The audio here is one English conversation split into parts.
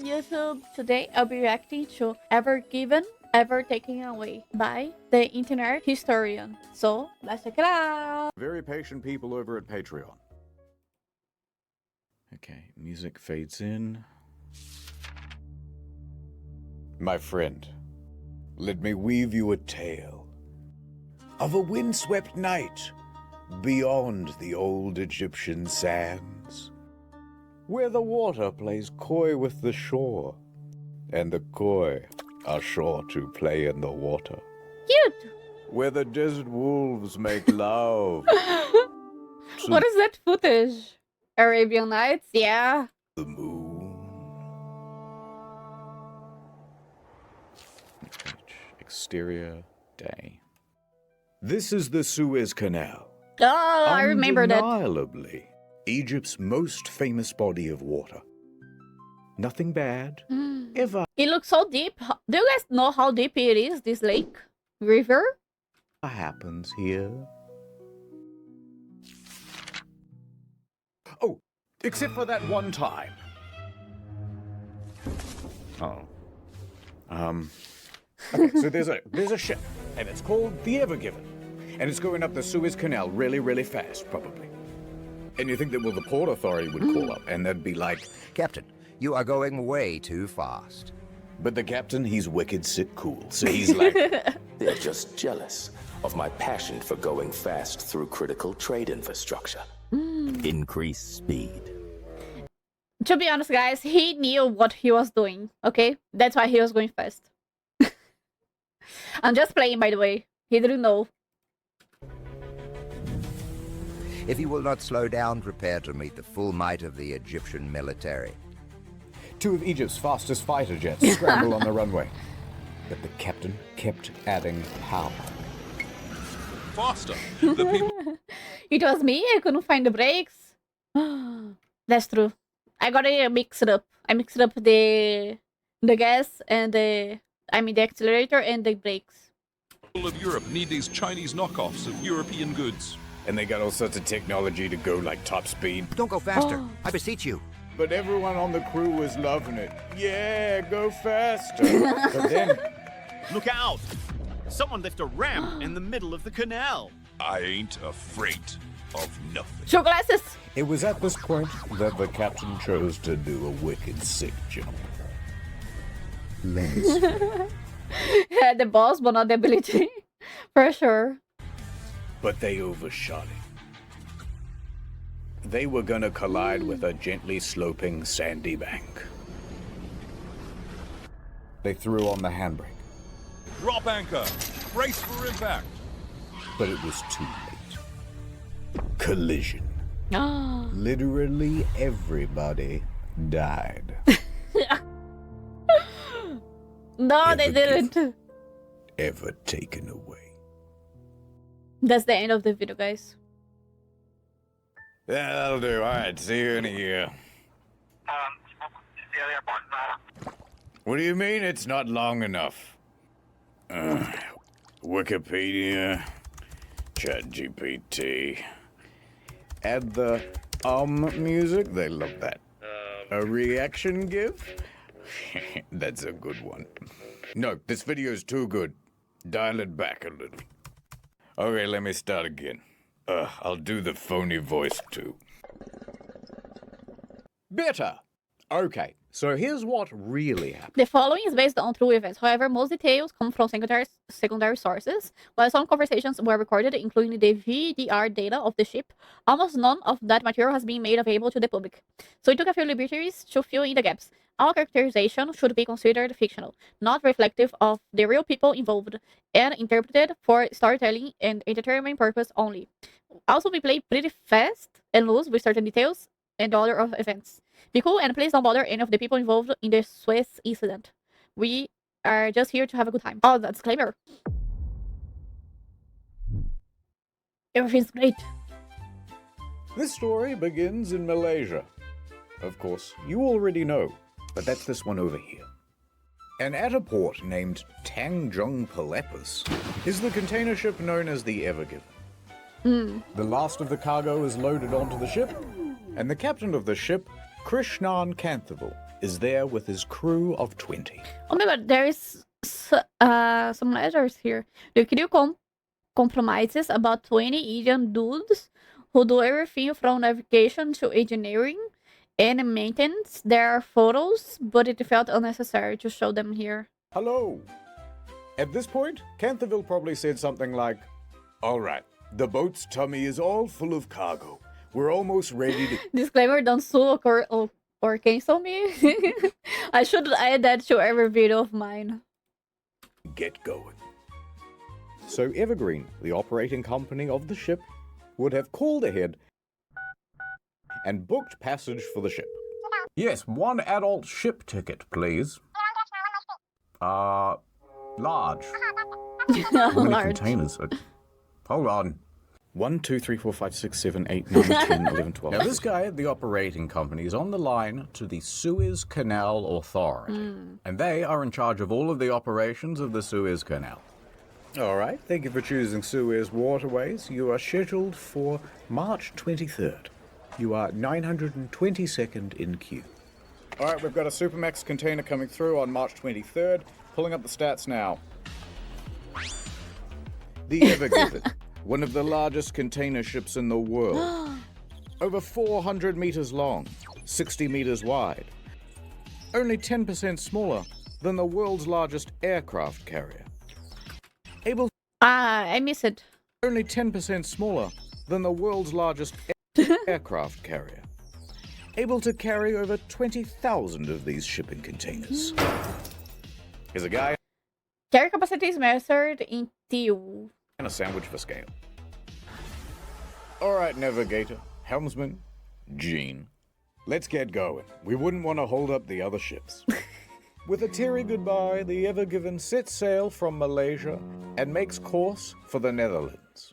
on YouTube. Today I'll be reacting to Ever Given, Ever Taken Away by the internet historian. So let's check it out. Very patient people over at Patreon. Okay, music fades in. My friend, let me weave you a tale of a windswept night beyond the old Egyptian sands, where the water plays coy with the shore, and the coy are sure to play in the water. Cute! Where the desert wolves make love. What is that footage? Arabian Nights? Yeah. The moon. Exterior day. This is the Suez Canal. Oh, I remember that. Undeniably, Egypt's most famous body of water. Nothing bad, ever It looks so deep. Do you guys know how deep it is, this lake? River? happens here. Oh, except for that one time. Oh. Okay, so there's a ship, and it's called the Ever Given, and it's going up the Suez Canal really fast, probably. And you think that, well, the Port Authority would call up, and they'd be like, Captain, you are going way too fast. but the captain, he's wicked sit cool, so he's like, They're just jealous of my passion for going fast through critical trade infrastructure. Increase speed. To be honest, guys, he knew what he was doing, okay? That's why he was going fast. I'm just playing, by the way. He didn't know. If you will not slow down, prepare to meet the full might of the Egyptian military. two of Egypt's fastest fighter jets scramble on the runway. But the captain kept adding power. Faster. The people It was me, I couldn't find the brakes. That's true. I gotta mix it up. I mixed up the gas and the accelerator and the brakes. of Europe need these Chinese knockoffs of European goods. And they got all sorts of technology to go like top speed. Don't go faster, I beseech you. But everyone on the crew was loving it. Yeah, go faster. But then, Look out! Someone left a ramp in the middle of the canal. I ain't afraid of nothing. Show glasses! it was at this point that the captain chose to do a wicked sick jump. Lens. Had the balls, but not the ability. For sure. But they overshot it. They were gonna collide with a gently sloping sandy bank. They threw on the handbrake, Drop anchor. Brace for impact. but it was too late. Collision. Ah. Literally everybody died. No, they Ever didn't. Ever taken away. That's the end of the video, guys. That'll do. Alright, see you in a year. What do you mean it's not long enough? Wikipedia, ChatGPT. Add the music. They love that. A reaction GIF? That's a good one. No, this video's too good. Dial it back a little. Okay, let me start again. I'll do the phony voice too. Better. Okay, so here's what really happened. The following is based on true events. However, most details come from secondary sources. While some conversations were recorded, including the VDR data of the ship, almost none of that material has been made available to the public. So we took a few liberties to fill in the gaps. All characterization should be considered fictional, not reflective of the real people involved, and interpreted for storytelling and entertainment purpose only. Also, we play pretty fast and loose with certain details and the order of events. Be cool and please don't bother any of the people involved in the Suez incident. We are just here to have a good time. Oh, that's disclaimer. Everything's great. This story begins in Malaysia. Of course, you already know, but that's this one over here. And at a port named Tanjung Pelepus is the container ship known as the Ever Given. The last of the cargo is loaded onto the ship, and the captain of the ship, Krishnan Kanthaval, is there with his crew of 20. Oh my god, there is some letters here. The crew compromises about 20 Indian dudes who do everything from navigation to engineering and maintenance. There are photos, but it felt unnecessary to show them here. Hello. At this point, Canterville probably said something like, all right, the boat's tummy is all full of cargo. We're almost ready to... Disclaimer, don't sue or cancel me. I should add that to every video of mine. get going. So Evergreen, the operating company of the ship, would have called ahead and booked passage for the ship. Yes, one adult ship ticket, please. Large. How many Large. containers? Hold on. 1, 2, 3, 4, 5, 6, 7, 8, 9, 10, 11, 12. Now, this guy at the operating company is on the line to the Suez Canal Authority. And they are in charge of all of the operations of the Suez Canal. All right, thank you for choosing Suez Waterways. You are scheduled for March 23rd. You are 922nd in queue. All right, we've got a Supermax container coming through on March 23rd. Pulling up the stats now. The Ever Given, one of the largest container ships in the world. Over 400 meters long, 60 meters wide. Only 10% smaller than the world's largest aircraft carrier. Able I miss it. only 10% smaller than the world's largest aircraft carrier. Able to carry over 20,000 of these shipping containers. Here's a guy Carry capacity is measured in TU. and a sandwich for scale. All right, navigator, helmsman, Gene. Let's get going. We wouldn't want to hold up the other ships. With a teary goodbye, the Ever Given sets sail from Malaysia and makes course for the Netherlands.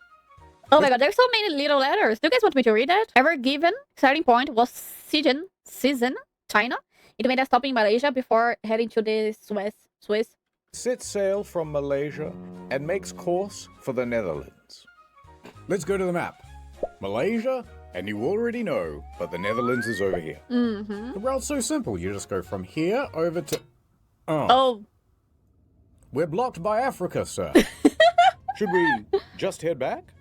Oh my god, there's so many little letters. Do you guys want me to read that? Ever Given starting point was Shenzhen, China. It made a stop in Malaysia before heading to the Suez. Sets sail from Malaysia and makes course for the Netherlands. Let's go to the map. Malaysia, and you already know, but the Netherlands is over here. Mm-hmm. The route's so simple. You just go from here over to... Oh. We're blocked by Africa, sir. Should we just head back?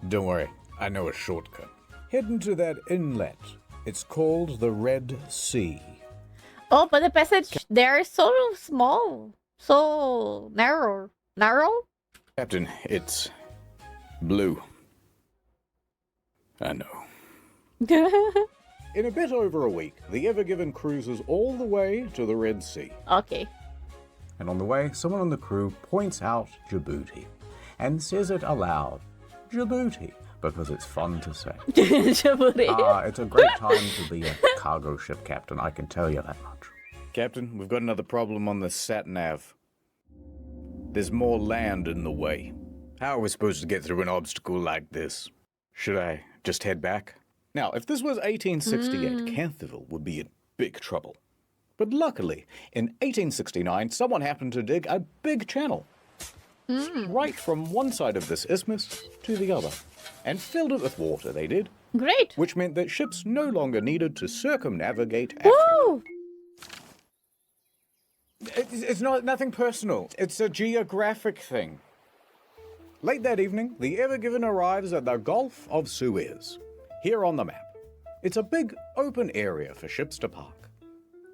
Don't worry, I know a shortcut. Head into that inlet. It's called the Red Sea. Oh, but the passage there is so small. So narrow. Narrow? Captain, it's blue. I know. In a bit over a week, the Ever Given cruises all the way to the Red Sea. Okay. And on the way, someone on the crew points out Djibouti and says it aloud. Djibouti, because it's fun to say. Djibouti. It's a great time to be a cargo ship captain, I can tell you that much. Captain, we've got another problem on the sat-nav. There's more land in the way. How are we supposed to get through an obstacle like this? Should I just head back? Now, if this was 1868, Canterville would be in big trouble. But luckily, in 1869, someone happened to dig a big channel. Right from one side of this isthmus to the other. And filled it with water, they did. Great. Which meant that ships no longer needed to circumnavigate Africa. Woo! It's nothing personal. It's a geographic thing. Late that evening, the Ever Given arrives at the Gulf of Suez. Here on the map. It's a big open area for ships to park.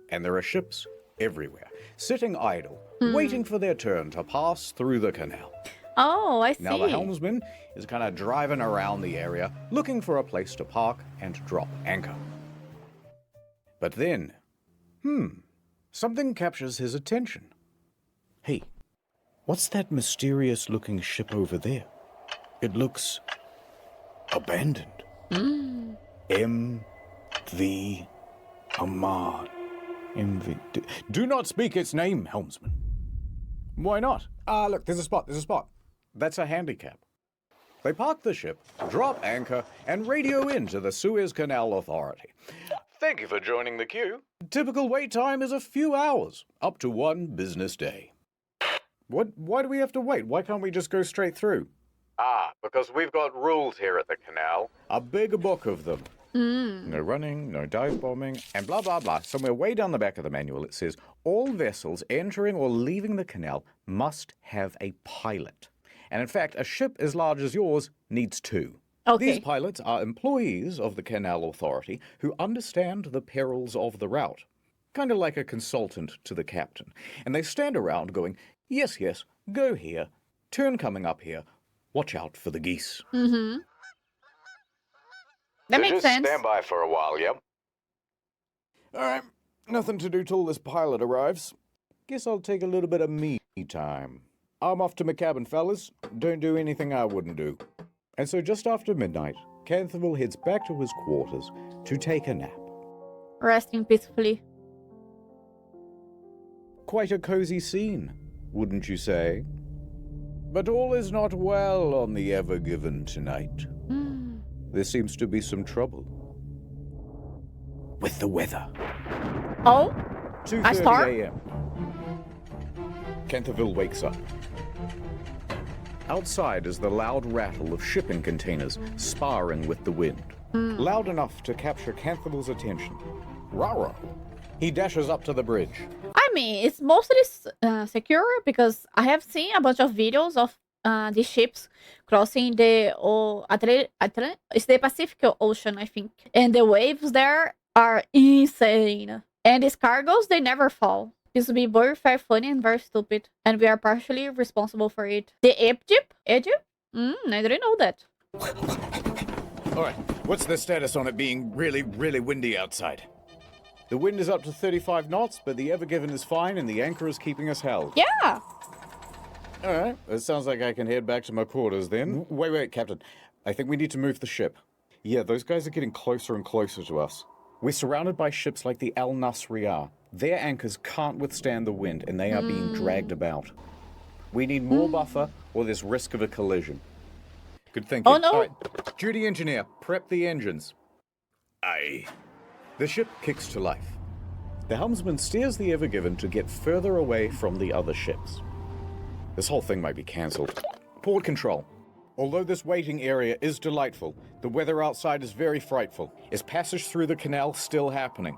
And there are ships everywhere, sitting idle, waiting for their turn to pass through the canal. Oh, I see. Now the helmsman is kind of driving around the area, looking for a place to park and drop anchor. But then, something captures his attention. Hey, what's that mysterious-looking ship over there? It looks abandoned. M.V. Ahmad. M.V. Do not speak its name, helmsman. Why not? Look, there's a spot. That's a handicap. They park the ship, drop anchor, and radio in to the Suez Canal Authority. Thank you for joining the queue. Typical wait time is a few hours, up to 1 business day. Why do we have to wait? Why can't we just go straight through? Because we've got rules here at the canal. A big book of them. No running, no dive bombing, and blah, blah, blah. Somewhere way down the back of the manual it says, all vessels entering or leaving the canal must have a pilot. And in fact, a ship as large as yours needs 2. Okay. These pilots are employees of the Canal Authority who understand the perils of the route. Kind of like a consultant to the captain. And they stand around going, yes, yes, go here, turn coming up here, watch out for the geese. Mm-hmm. That makes just sense. stand by for a while, yep. All right, nothing to do till this pilot arrives. Guess I'll take a little bit of me time. I'm off to my cabin, fellas. Don't do anything I wouldn't do. And so just after midnight, Canterville heads back to his quarters to take a nap. Resting peacefully. Quite a cozy scene, wouldn't you say? But all is not well on the Ever Given tonight. There seems to be some trouble with the weather. Oh? 2:30 a.m. Canterville wakes up. Outside is the loud rattle of shipping containers sparring with the wind. Loud enough to capture Canterville's attention. Rah-rah. He dashes up to the bridge. I mean, it's mostly secure because I have seen a bunch of videos of the ships crossing the it's the Pacific Ocean, I think. And the waves there are insane. And these cargoes, they never fall. This would be very funny and very stupid. And we are partially responsible for it. The Egypt? Egypt? I didn't know that. All right, what's the status on it being really, really windy outside? The wind is up to 35 knots, but the Ever Given is fine and the anchor is keeping us held. Yeah. All right, it sounds like I can head back to my quarters then. Wait, Captain. I think we need to move the ship. Yeah, those guys are getting closer and closer to us. We're surrounded by ships like the Al Nasriyah. Their anchors can't withstand the wind and they are being dragged about. We need more buffer or there's risk of a collision. Good thinking. Oh, no. All right, duty engineer, prep the engines. Aye. The ship kicks to life. The helmsman steers the Ever Given to get further away from the other ships. This whole thing might be cancelled. Port control. Although this waiting area is delightful, the weather outside is very frightful. Is passage through the canal still happening?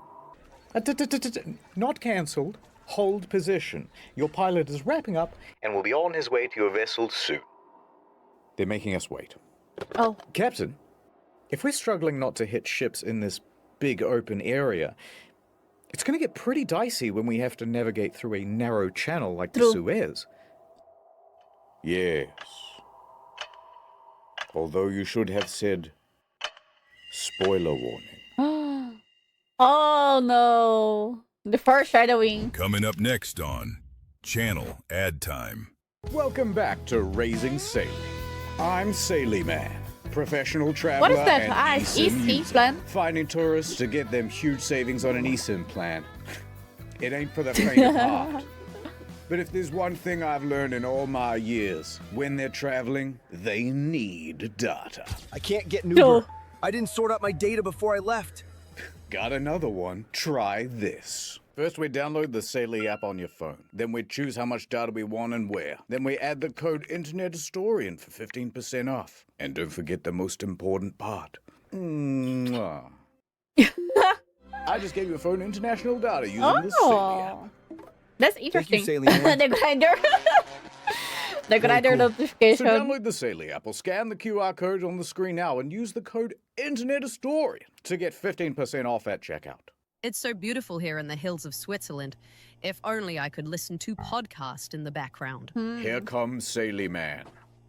Not cancelled. Hold position. Your pilot is wrapping up and will be on his way to your vessel soon. They're making us wait. Oh. Captain, if we're struggling not to hit ships in this big open area, it's going to get pretty dicey when we have to navigate through a narrow channel like the Suez. Yes. Although you should have said, spoiler warning. Oh no. The foreshadowing. Coming up next on Channel Ad Time. Welcome back to Raising Sailey. I'm Sailey Man, professional traveler. What is that? And eSIM user. plan? Finding tourists to get them huge savings on an eSIM plan. It ain't for the faint of heart. But if there's one thing I've learned in all my years, when they're traveling, they need data. I can't get an No. Uber. I didn't sort out my data before I left. Got another one. Try this. First, we download the Sailey app on your phone. Then we choose how much data we want and where. Then we add the code InternetHistorian for 15% off. And don't forget the most important part. Mwah. I just gave your phone international data using the Sailey app. That's interesting. Sailey Man. The grinder. The grinder cool. notification. So download the Sailey app or scan the QR code on the screen now and use the code InternetHistorian to get 15% off at checkout. It's so beautiful here in the hills of Switzerland. If only I could listen to podcast in the background. Here comes Sailey Man.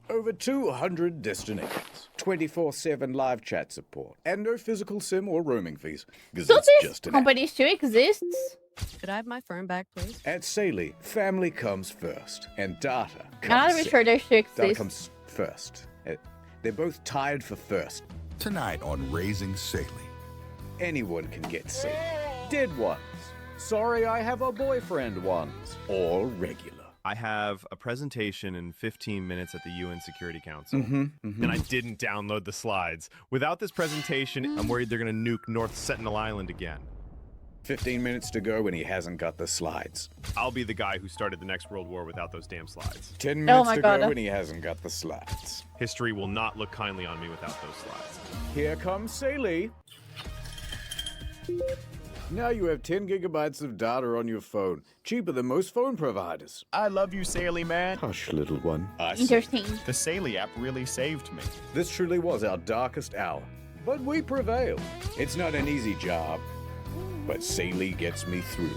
Over 200 destinations, 24/7 live chat support, and no physical SIM or roaming fees. 'Cause So it's this just an app. company still exists? Could I have my phone back, please? At Sailey, family comes first, and data comes I'm not even sure they still Data exist. comes first. They're both tied for first. Tonight on Raising Sailey. Anyone can get Sailey. Dead ones. Sorry I have a boyfriend ones. All regular. I have a presentation in 15 minutes at the UN Security Council, Mm-hmm. and I didn't download the slides. Without this presentation, I'm worried they're going to nuke North Sentinel Island again. 15 minutes to go and he hasn't got the slides. I'll be the guy who started the next World War without those damn slides. 10 minutes my to God. go and he hasn't got the slides. History will not look kindly on me without those slides. Here comes Sailey. Now you have 10 gigabytes of data on your phone, cheaper than most phone providers. I love you, Saily man. Hush, little one. Interesting. The Saily app really saved me. This truly was our darkest hour, but we prevailed. It's not an easy job, but Saily gets me through.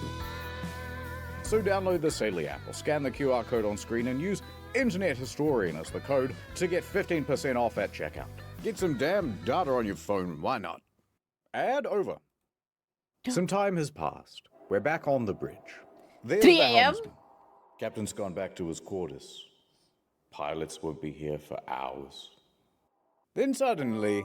So download the Saily app or scan the QR code on screen and use Internet Historian as the code to get 15% off at checkout. Get some damn data on your phone, why not? Ad over. Some time has passed. We're back on the bridge. There's 3 the a.m.? helmsman. Captain's gone back to his quarters. Pilots won't be here for hours. Then suddenly,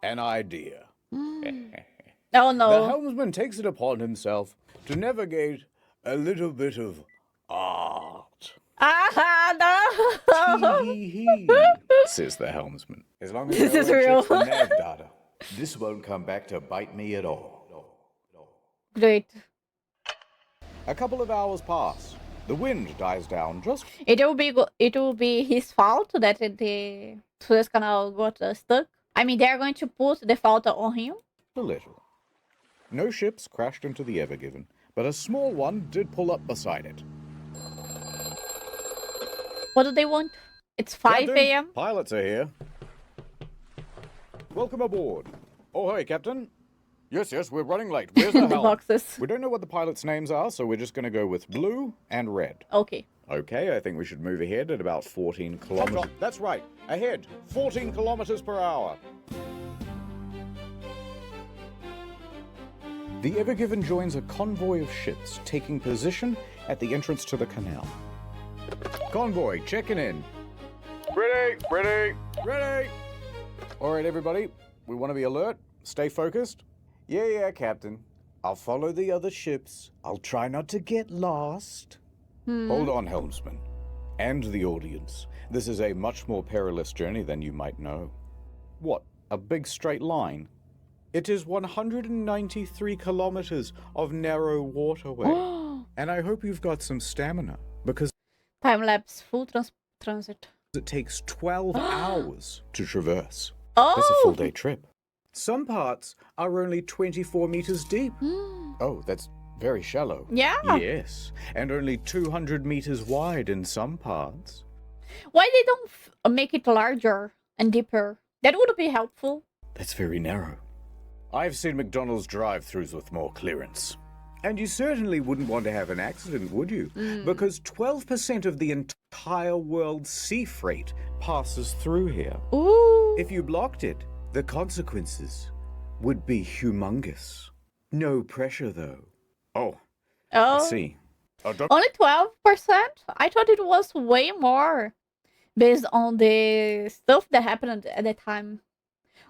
an idea. Oh The no. helmsman takes it upon himself to navigate a little bit of art. Ah, no. Hee, says the helmsman. As long as This no is one real. checks the nav data, this won't come back to bite me at all. Great. A couple of hours pass. The wind dies down just It will be his fault that the Suez Canal got stuck. I mean, they're going to put the fault on him. a little. No ships crashed into the Ever Given, but a small one did pull up beside it. What do they want? It's 5 Captain, a.m. Pilots are here. Welcome aboard. Oh, hey, Captain. Yes, we're running late. Where's the The helm? boxes. We don't know what the pilots' names are, so we're just going to go with blue and red. Okay. Okay, I think we should move ahead at about 14 kilometers. That's right. Ahead, 14 kilometers per hour. The Ever Given joins a convoy of ships taking position at the entrance to the canal. Convoy, checking in. Ready. All right, everybody. We want to be alert. Stay focused. Yeah, Captain. I'll follow the other ships. I'll try not to get lost. Hold on, helmsman. And the audience. This is a much more perilous journey than you might know. What, a big straight line? It is 193 kilometers of narrow waterway. And I hope you've got some stamina, because Time lapse, full transit. it takes 12 hours to traverse. Oh! That's a full day trip. Some parts are only 24 meters deep. Oh, that's very shallow. Yeah. Yes, and only 200 meters wide in some parts. Why they don't make it larger and deeper? That would be helpful. That's very narrow. I've seen McDonald's drive-thrus with more clearance. And you certainly wouldn't want to have an accident, would you? Because 12% of the entire world's sea freight passes through here. Ooh. If you blocked it, the consequences would be humongous. No pressure, though. Oh, I Oh. see. Oh, don't Only 12%? I thought it was way more based on the stuff that happened at the time.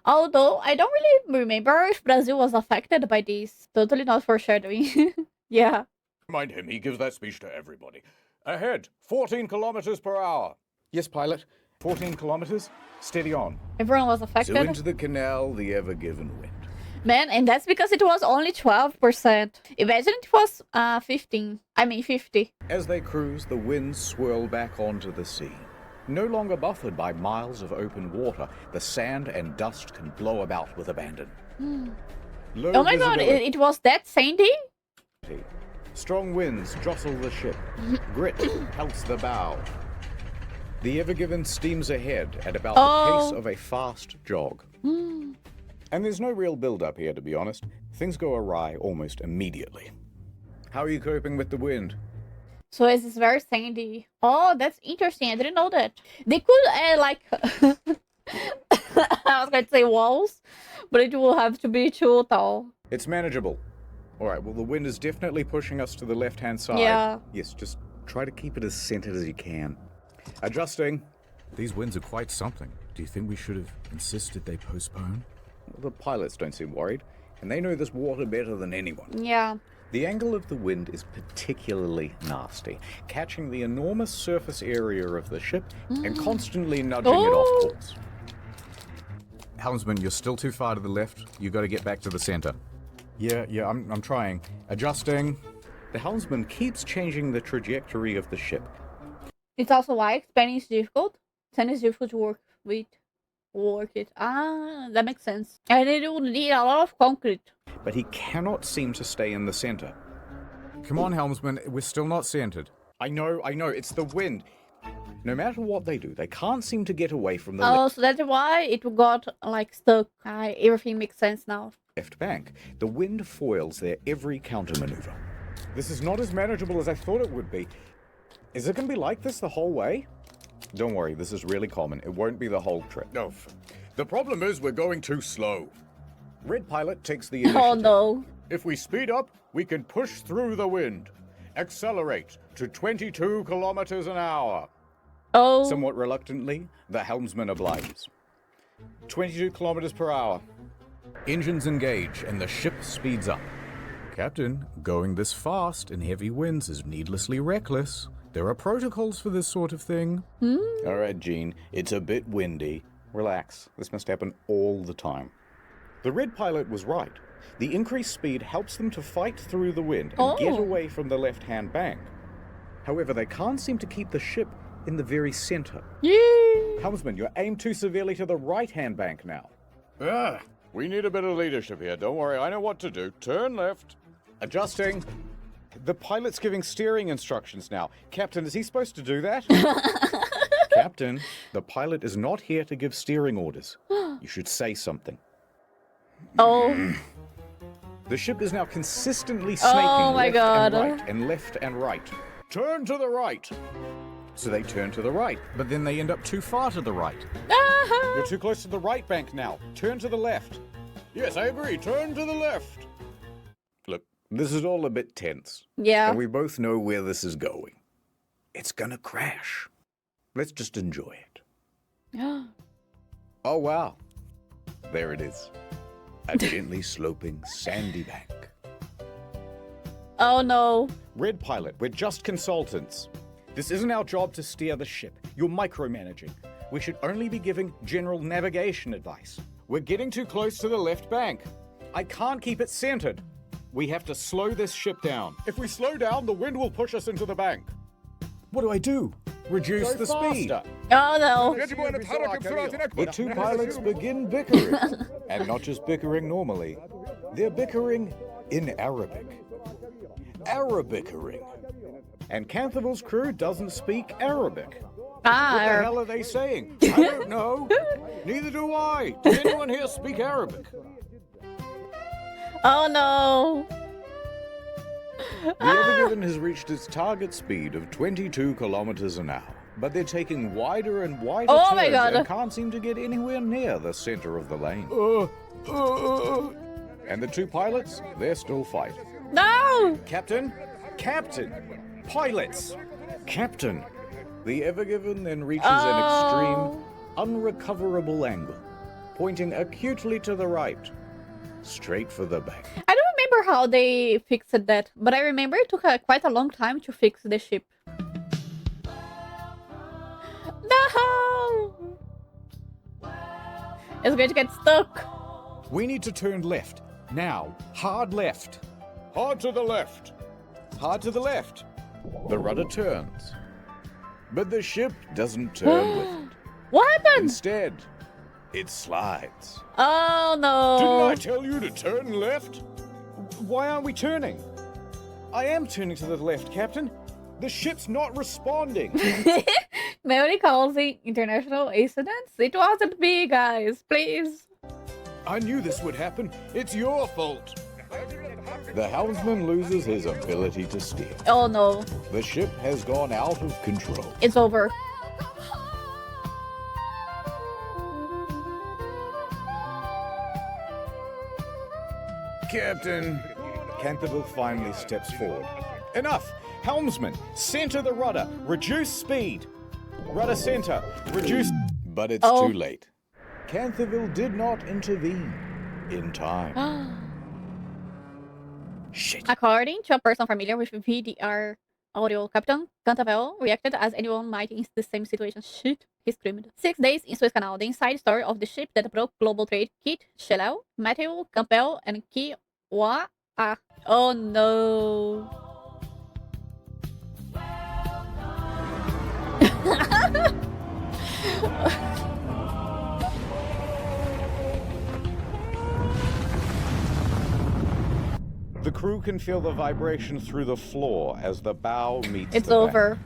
Although I don't really remember if Brazil was affected by this. Totally not foreshadowing. Yeah. mind him. He gives that speech to everybody. Ahead, 14 kilometers per hour. Yes, pilot. 14 kilometers. Steady on. Everyone was affected. So into the canal, the Ever Given went. Man, and that's because it was only 12%. Imagine it was 50. As they cruise, the winds swirl back onto the sea. No longer buffered by miles of open water, the sand and dust can blow about with abandon. Low Oh my god, visibility. it was that sandy? Strong winds jostle the ship. Grit pelts the bow. The Ever Given steams ahead at about the pace of a fast jog. And there's no real build-up here, to be honest. Things go awry almost immediately. How are you coping with the wind? So it's very sandy. Oh, that's interesting. I didn't know that. They could add like I was going to say walls, but it will have to be too tall. It's manageable. All right, well, the wind is definitely pushing us to the left-hand side. Yeah. Yes, just try to keep it as centered as you can. Adjusting. These winds are quite something. Do you think we should have insisted they postpone? The pilots don't seem worried, and they know this water better than anyone. Yeah. The angle of the wind is particularly nasty, catching the enormous surface area of the ship and constantly nudging it off course. Helmsman, you're still too far to the left. You got to get back to the center. Yeah, I'm trying. Adjusting. The helmsman keeps changing the trajectory of the ship. It's also why expanding is difficult. Sand is difficult to work with. Work it. Ah, that makes sense. And it will need a lot of concrete. but he cannot seem to stay in the center. Come on, helmsman, we're still not centered. I know, it's the wind. No matter what they do, they can't seem to get away from the Oh, so that's why it got like stuck. Everything makes sense now. left bank. The wind foils their every countermaneuver. This is not as manageable as I thought it would be. Is it going to be like this the whole way? Don't worry, this is really common. It won't be the whole trip. No, the problem is we're going too slow. Red pilot takes the initiative. Oh no. If we speed up, we can push through the wind. Accelerate to 22 kilometers an hour. Oh. Somewhat reluctantly, the helmsman obliges. 22 kilometers per hour. Engines engage and the ship speeds up. Captain, going this fast in heavy winds is needlessly reckless. There are protocols for this sort of thing. All right, Gene, it's a bit windy. Relax. This must happen all the time. The red pilot was right. The increased speed helps them to fight through the wind and get away from the left-hand bank. However, they can't seem to keep the ship in the very center. Yay. Helmsman, you're aimed too severely to the right-hand bank now. We need a bit of leadership here. Don't worry, I know what to do. Turn left. Adjusting. The pilot's giving steering instructions now. Captain, is he supposed to do that? Captain, the pilot is not here to give steering orders. You should say something. Oh. The ship is now consistently snaking my left God. and right and left and right. Turn to the right. So they turn to the right. But then they end up too far to the right. You're too close to the right bank now. Turn to the left. Yes, I agree. Turn to the left. Look, this is all a bit tense. Yeah. And we both know where this is going. It's gonna crash. Let's just enjoy it. Oh, wow. There it is. A gently sloping sandy bank. Oh no. Red pilot, we're just consultants. This isn't our job to steer the ship. You're micromanaging. We should only be giving general navigation advice. We're getting too close to the left bank. I can't keep it centered. We have to slow this ship down. If we slow down, the wind will push us into the bank. What do I do? Reduce the speed. Faster. Oh no. The two pilots begin bickering. And not just bickering normally. They're bickering in Arabic. Arabickering. And Canterville's crew doesn't speak Arabic. What the hell are they saying? I don't know. Neither do I. Does anyone here speak Arabic? Oh no. The Evergiven has reached its target speed of 22 kilometers an hour. But they're taking wider and wider Oh my turns God. and can't seem to get anywhere near the center of the lane. And the two pilots, they're still fighting. No. Captain? Captain! Pilots! Captain! The Evergiven then reaches an extreme, unrecoverable angle, pointing acutely to the right, straight for the bank. I don't remember how they fixed that, but I remember it took quite a long time to fix the ship. No! It's going to get stuck. We need to turn left. Now. Hard left. Hard to the left. Hard to the left. The rudder turns. But the ship doesn't turn with it. What happened? Instead, it slides. Oh no. Didn't I tell you to turn left? Why aren't we turning? I am turning to the left, Captain. The ship's not responding. Mary causing international accidents? It wasn't me, guys. Please. I knew this would happen. It's your fault. The helmsman loses his ability to steer. Oh no. The ship has gone out of control. It's over. Captain. Canterville finally steps forward. Enough! Helmsman, center the rudder. Reduce speed. Rudder center. Reduce... But it's too late. Canterville did not intervene in time. Shit. According to a person familiar with VDR audio, Captain Canterville reacted as anyone might in the same situation. Shit, he screamed. 6 days in Suez Canal, the inside story of the ship that broke global trade. Kit, Shellel, Matthew, Campbell, and Kiwa. Oh no. crew can feel the vibration through the floor as the bow meets It's the over.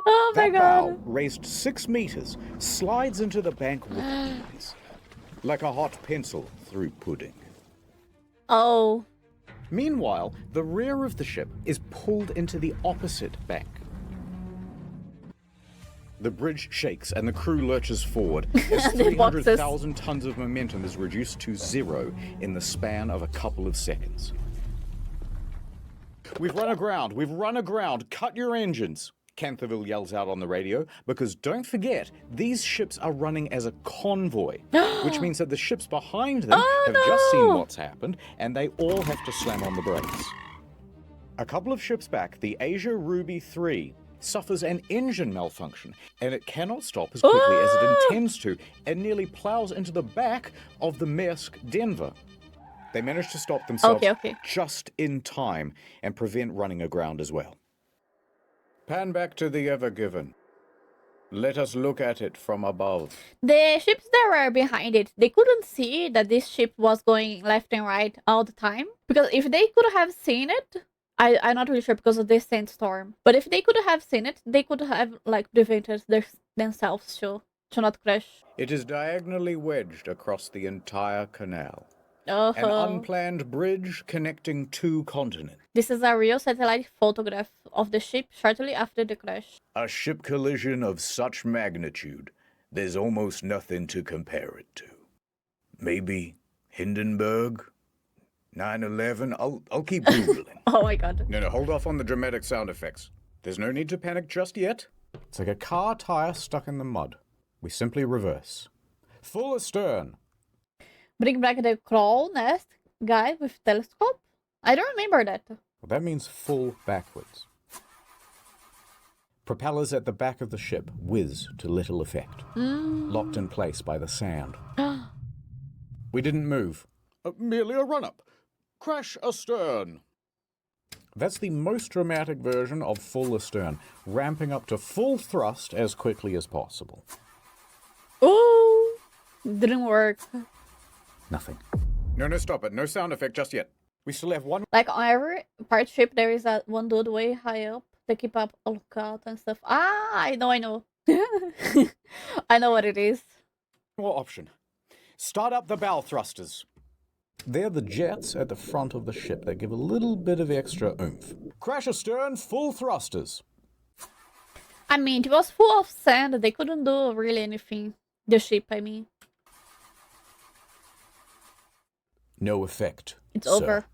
Oh my That bow, god. raised 6 meters, slides into the bank with ease, like a hot pencil through pudding. Oh. Meanwhile, the rear of the ship is pulled into the opposite bank. The bridge shakes and the crew lurches forward as The boxes. 300,000 tons of momentum is reduced to 0 in the span of a couple of seconds. We've run aground, cut your engines, Canterville yells out on the radio, because don't forget, these ships are running as a convoy, which means that the ships behind them have just seen what's happened, and they all have to slam on the brakes. A couple of ships back, the Asia Ruby 3 suffers an engine malfunction, and it cannot stop as quickly as it intends to, and nearly plows into the back of the Maersk Denver. They manage to stop themselves just in time and prevent running aground as well. Pan back to the Ever Given. Let us look at it from above. The ships that were behind it, they couldn't see that this ship was going left and right all the time. Because if they could have seen it, I'm not really sure because of this sandstorm. But if they could have seen it, they could have like prevented themselves to not crash. It is diagonally wedged across the entire canal. Oh. An unplanned bridge connecting 2 continents. This is a real satellite photograph of the ship shortly after the crash. A ship collision of such magnitude, there's almost nothing to compare it to. Maybe Hindenburg? 9/11? I'll keep Googling. Oh my god. No, hold off on the dramatic sound effects. There's no need to panic just yet. It's like a car tire stuck in the mud. We simply reverse. Full astern. Bring back the crawl nest guy with telescope? I don't remember that. Well, that means full backwards. Propellers at the back of the ship whiz to little effect, locked in place by the sand. We didn't move. Merely a run-up. Crash astern. That's the most dramatic version of full astern, ramping up to full thrust as quickly as possible. Oh, didn't work. Nothing. No, stop it. No sound effect just yet. We still have one. Like on every part ship, there is one dude way high up to keep up a lookout and stuff. Ah, I know. I know what it is. More option. Start up the bow thrusters. They're the jets at the front of the ship that give a little bit of extra oomph. Crash astern, full thrusters. I mean, it was full of sand. They couldn't do really anything. The ship, I mean. No effect. It's over.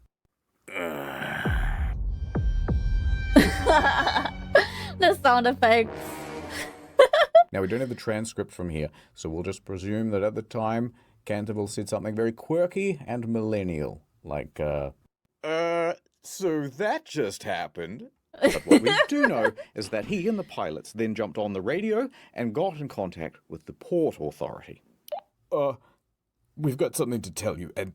The sound effects. Now, we don't have the transcript from here, so we'll just presume that at the time, Canterville said something very quirky and millennial, like, so that just happened. But what we do know is that he and the pilots then jumped on the radio and got in contact with the port authority. We've got something to tell you, and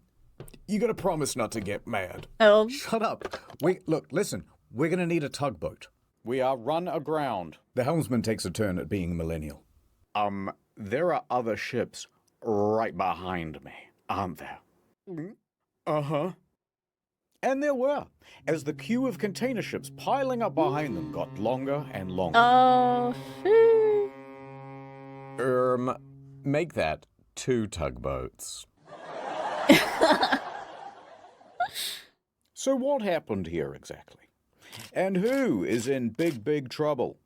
you gotta promise not to get mad. Oh. Shut up. Look, listen, we're gonna need a tugboat. We are run aground. The helmsman takes a turn at being millennial. There are other ships right behind me, aren't there? Uh-huh. And there were, as the queue of container ships piling up behind them got longer and longer. Oh, shit. Make that 2 tugboats. So what happened here exactly? And who is in big trouble?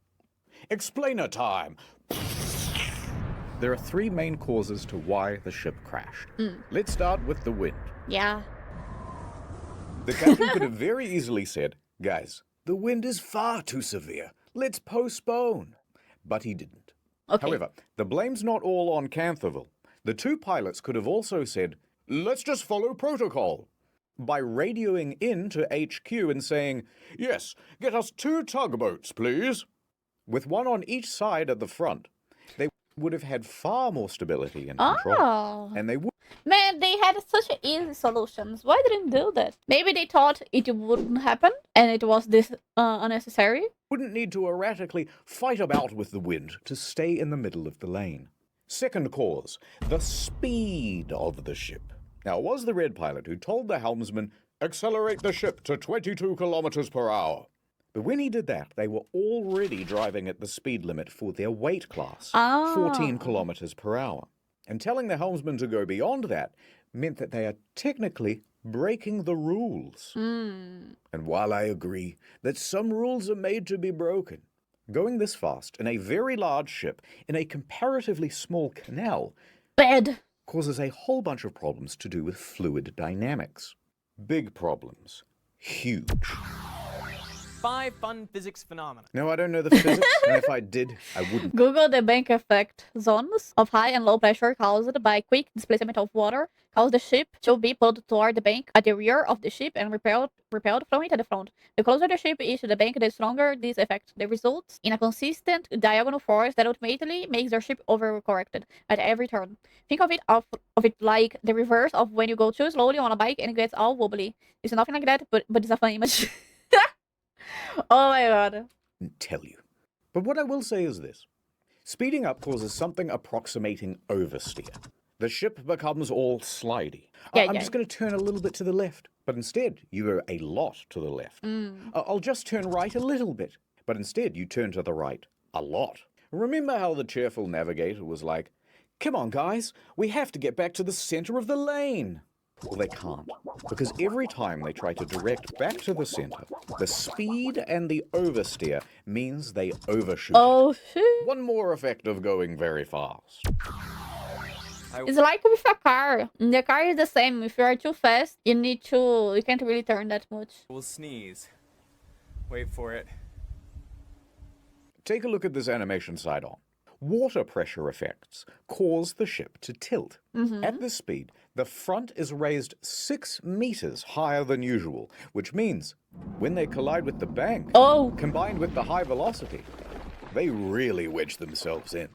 Explainer time! There are 3 main causes to why the ship crashed. Let's start with the wind. Yeah. The captain could have very easily said, guys, the wind is far too severe. Let's postpone. But he didn't. Okay. However, the blame's not all on Canterville. The 2 pilots could have also said, let's just follow protocol. By radioing in to HQ and saying, yes, get us 2 tugboats, please. With 1 on each side at the front, they would have had far more stability and control. Oh. And they would. Man, they had such easy solutions. Why didn't they do that? Maybe they thought it wouldn't happen and it was this unnecessary. Wouldn't need to erratically fight about with the wind to stay in the middle of the lane. Second cause, the speed of the ship. Now, it was the red pilot who told the helmsman, accelerate the ship to 22 kilometers per hour. But when he did that, they were already driving at the speed limit for their weight class, 14 kilometers per hour. And telling the helmsman to go beyond that meant that they are technically breaking the rules. And while I agree that some rules are made to be broken, going this fast in a very large ship in a comparatively small canal causes a whole bunch of problems to do with fluid dynamics. Big problems. Huge. 5 fun physics phenomena. No, I don't know the physics, and if I did, I wouldn't. Google the bank effect. Zones of high and low pressure caused by quick displacement of water cause the ship to be pulled toward the bank at the rear of the ship and repelled from it at the front. The closer the ship is to the bank, the stronger this effect. The results in a consistent diagonal force that ultimately makes their ship overcorrected at every turn. Think of it like the reverse of when you go too slowly on a bike and it gets all wobbly. It's nothing like that, but it's a fun image. Oh my god. Tell you. But what I will say is this. Speeding up causes something approximating oversteer. The ship becomes all slidey. I'm just going to turn a little bit to the left, but instead you go a lot to the left. I'll just turn right a little bit, but instead you turn to the right a lot. Remember how the cheerful navigator was like, come on guys, we have to get back to the center of the lane. Well, they can't, because every time they try to direct back to the center, the speed and the oversteer means they overshoot. Oh shit. One more effect of going very fast. It's like with a car. The car is the same. If you are too fast, you can't really turn that much. We'll sneeze. Wait for it. Take a look at this animation side on. Water pressure effects cause the ship to tilt. At this speed, the front is raised 6 meters higher than usual, which means when they collide with the bank, combined with the high velocity, they really wedge themselves in.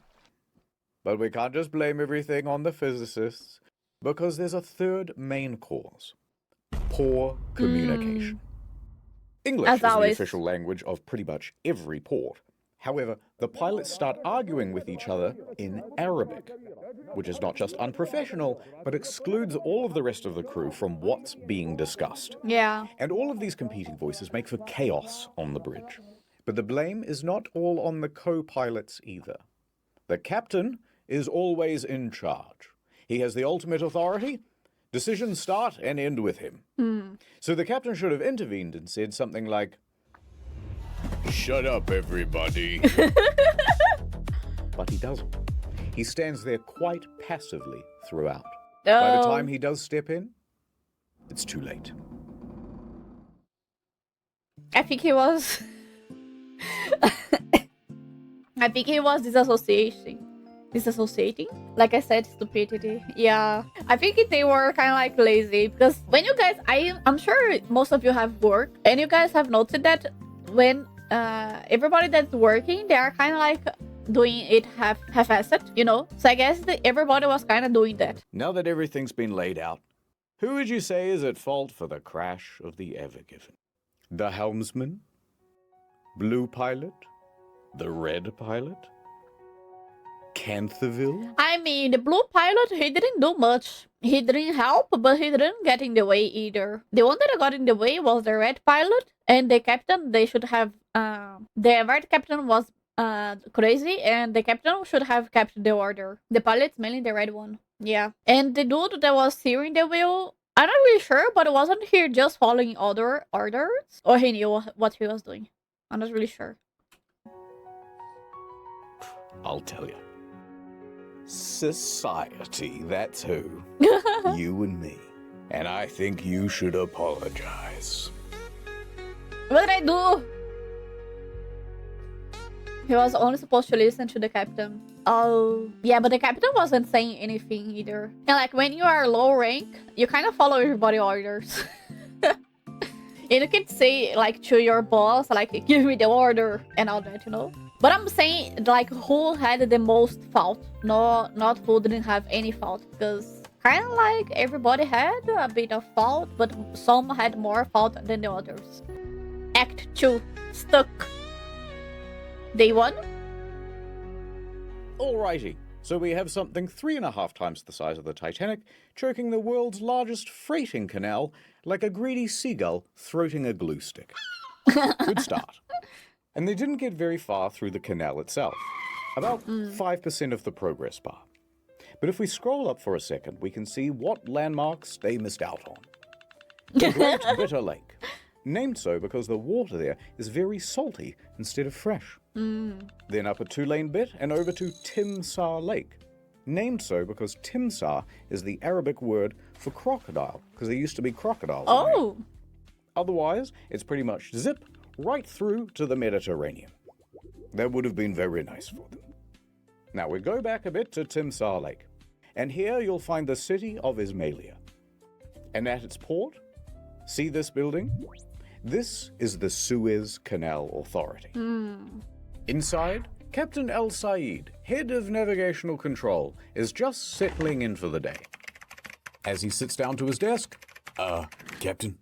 But we can't just blame everything on the physicists, because there's a third main cause. Poor communication. English is the official language of pretty much every port. However, the pilots start arguing with each other in Arabic, which is not just unprofessional, but excludes all of the rest of the crew from what's being discussed. Yeah. And all of these competing voices make for chaos on the bridge. But the blame is not all on the co-pilots either. The captain is always in charge. He has the ultimate authority. Decisions start and end with him. So the captain should have intervened and said something like, shut up, everybody. But he doesn't. He stands there quite passively throughout. By the time he does step in, it's too late. I think he was... I think he was disassociating. Like I said, stupidity. Yeah. I think they were kind of like lazy. Because when you guys... I'm sure most of you have worked. And you guys have noted that when everybody that's working, they are kind of like doing it half-assed, you know? So I guess everybody was kind of doing that. Now that everything's been laid out, who would you say is at fault for the crash of the Ever Given? The helmsman? Blue pilot? The red pilot? Canterville? I mean, the blue pilot, he didn't do much. He didn't help, but he didn't get in the way either. The one that got in the way was the red pilot, and the captain, they should have... the red captain was crazy, and the captain should have kept the order. The pilot's mainly the red one. Yeah. And the dude that was steering the wheel, I'm not really sure, but wasn't he just following other orders? Or he knew what he was doing? I'm not really sure. I'll tell you. Society, that's who. You and me. And I think you should apologize. What did I do? He was only supposed to listen to the captain. Oh, yeah, but the captain wasn't saying anything either. And like, when you are low rank, you kind of follow everybody orders. And you can say, like, to your boss, like, give me the order and all that, you know? But I'm saying, like, who had the most fault? Not who didn't have any fault. Because kind of like everybody had a bit of fault, but some had more fault than the others. Act 2. Stuck. Day 1? Alrighty. So we have something 3.5 times the size of the Titanic, choking the world's largest freighting canal like a greedy seagull throating a glue stick. Good start. And they didn't get very far through the canal itself. About 5% of the progress bar. But if we scroll up for a second, we can see what landmarks they missed out on. The Great Bitter Lake. Named so because the water there is very salty instead of fresh. Then up a 2-lane bit and over to Timsah Lake. Named so because Timsah is the Arabic word for crocodile, because there used to be crocodiles in there. Otherwise, it's pretty much zip right through to the Mediterranean. That would have been very nice for them. Now we go back a bit to Timsah Lake, and here you'll find the city of Ismailia. And at its port, see this building? This is the Suez Canal Authority. Inside, Captain El Said, head of navigational control, is just settling in for the day. As he sits down to his desk, Captain,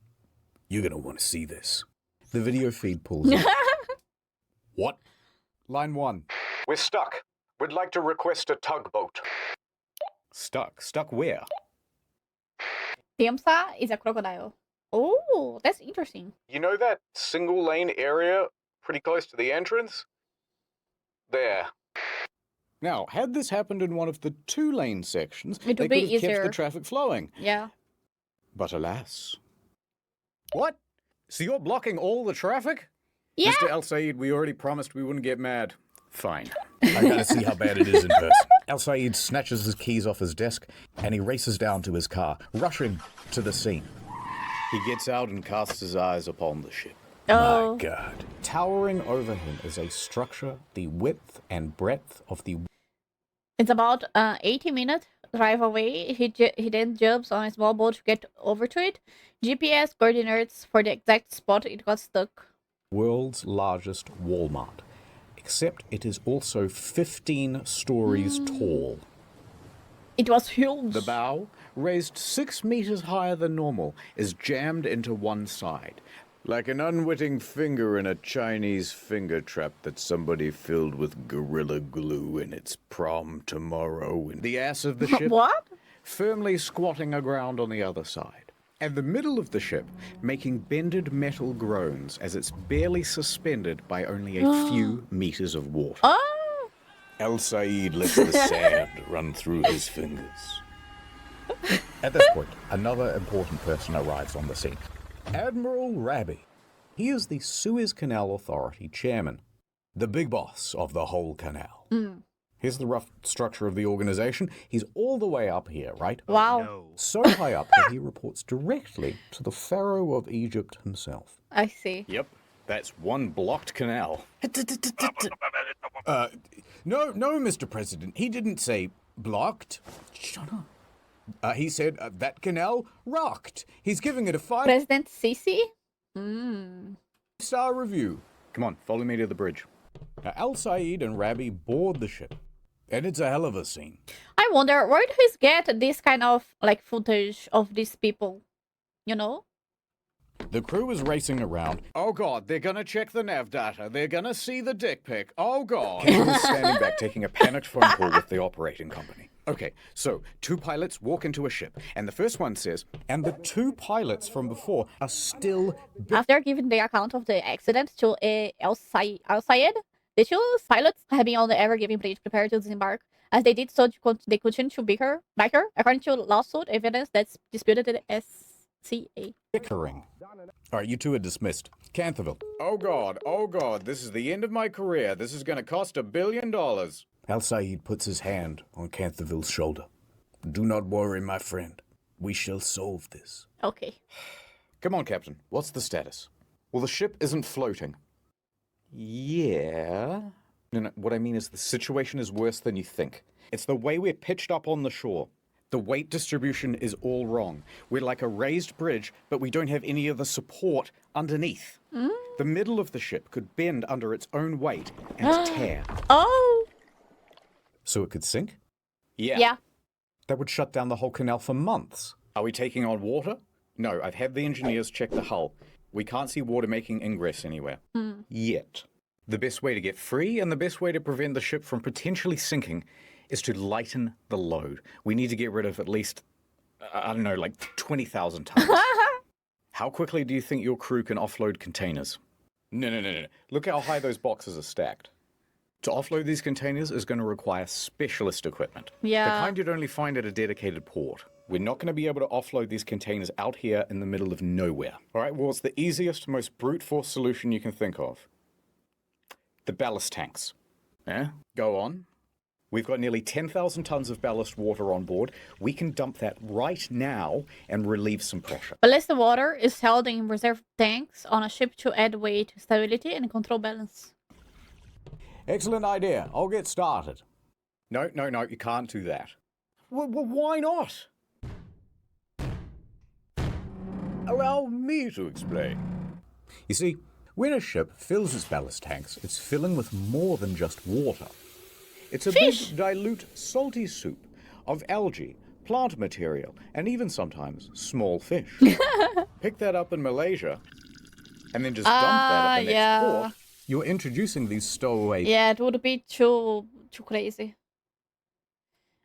you're gonna want to see this. The video feed pulls in. What? Line 1. We're stuck. We'd like to request a tugboat. Stuck? Stuck where? Timsah is a crocodile. Oh, that's interesting. You know that single lane area pretty close to the entrance? There. Now, had this happened in one of the 2-lane sections, It they would could be have easier. kept the traffic flowing. Yeah. But alas. What? So you're blocking all the traffic? Yeah. Mr. El Said, we already promised we wouldn't get mad. Fine. I gotta see how bad it is in person. El Said snatches his keys off his desk and he races down to his car, rushing to the scene. He gets out and casts his eyes upon the ship. Oh. My God. Towering over him is a structure the width and breadth of the... It's about 80-minute drive away. He then jumps on a small boat to get over to it. GPS coordinates for the exact spot it got stuck. world's largest Walmart, except it is also 15 stories tall. It was huge. The bow, raised 6 meters higher than normal, is jammed into one side. Like an unwitting finger in a Chinese finger trap that somebody filled with Gorilla Glue in its prom tomorrow. And the ass of the ship What? firmly squatting aground on the other side. And the middle of the ship making bended metal groans as it's barely suspended by only a few meters of water. Oh! El Said lets the sand run through his fingers. At this point, another important person arrives on the scene. Admiral Rabi. He is the Suez Canal Authority chairman, the big boss of the whole canal. Here's the rough structure of the organization. He's all the way up here, right? Wow. So high up that he reports directly to the Pharaoh of Egypt himself. I see. Yep, that's one blocked canal. No, Mr. President, he didn't say blocked. Shut up. He said that canal rocked. He's giving it a 5 President Sisi? star review. Come on, follow me to the bridge. Al Said and Rabi board the ship, and it's a hell of a scene. I wonder, where do he get this kind of, like, footage of these people? You know? The crew is racing around. Oh God, they're gonna check the nav data. They're gonna see the dick pic. Oh God. Ken is standing back taking a panicked phone call with the operating company. Okay, so 2 pilots walk into a ship, and the first one says, and the 2 pilots from before are still... After giving the account of the accident to Al Sayed, the 2 pilots have been on the ever-giving bridge prepared to disembark. As they did so, they continued to bicker, according to lawsuit evidence that's disputed the SCA. bickering. All right, you 2 are dismissed. Canterville. Oh God, this is the end of my career. This is gonna cost $1 billion. Al Said puts his hand on Canterville's shoulder. Do not worry, my friend. We shall solve this. Okay. Come on, Captain. What's the status? Well, the ship isn't floating. Yeah. No, what I mean is the situation is worse than you think. It's the way we're pitched up on the shore. The weight distribution is all wrong. We're like a raised bridge, but we don't have any of the support underneath. The middle of the ship could bend under its own weight and tear. Oh! So it could sink? Yeah. That would shut down the whole canal for months. Are we taking on water? No, I've had the engineers check the hull. We can't see water making ingress anywhere. Yet. The best way to get free and the best way to prevent the ship from potentially sinking is to lighten the load. We need to get rid of at least, I don't know, like 20,000 tons. How quickly do you think your crew can offload containers? No. Look how high those boxes are stacked. To offload these containers is going to require specialist equipment. Yeah. The kind you'd only find at a dedicated port. We're not going to be able to offload these containers out here in the middle of nowhere. All right, well, it's the easiest, most brute force solution you can think of. The ballast tanks. Yeah, go on. We've got nearly 10,000 tons of ballast water on board. We can dump that right now and relieve some pressure. Ballast water is held in reserve tanks on a ship to add weight, stability, and control balance. Excellent idea. I'll get started. No, you can't do that. Well, why not? Allow me to explain. You see, when a ship fills its ballast tanks, it's filling with more than just water. It's a big, dilute, salty soup of algae, plant material, and even sometimes small fish. Pick that up in Malaysia, and then just dump that at the next port. You're introducing these stowaway... Yeah, it would be too crazy.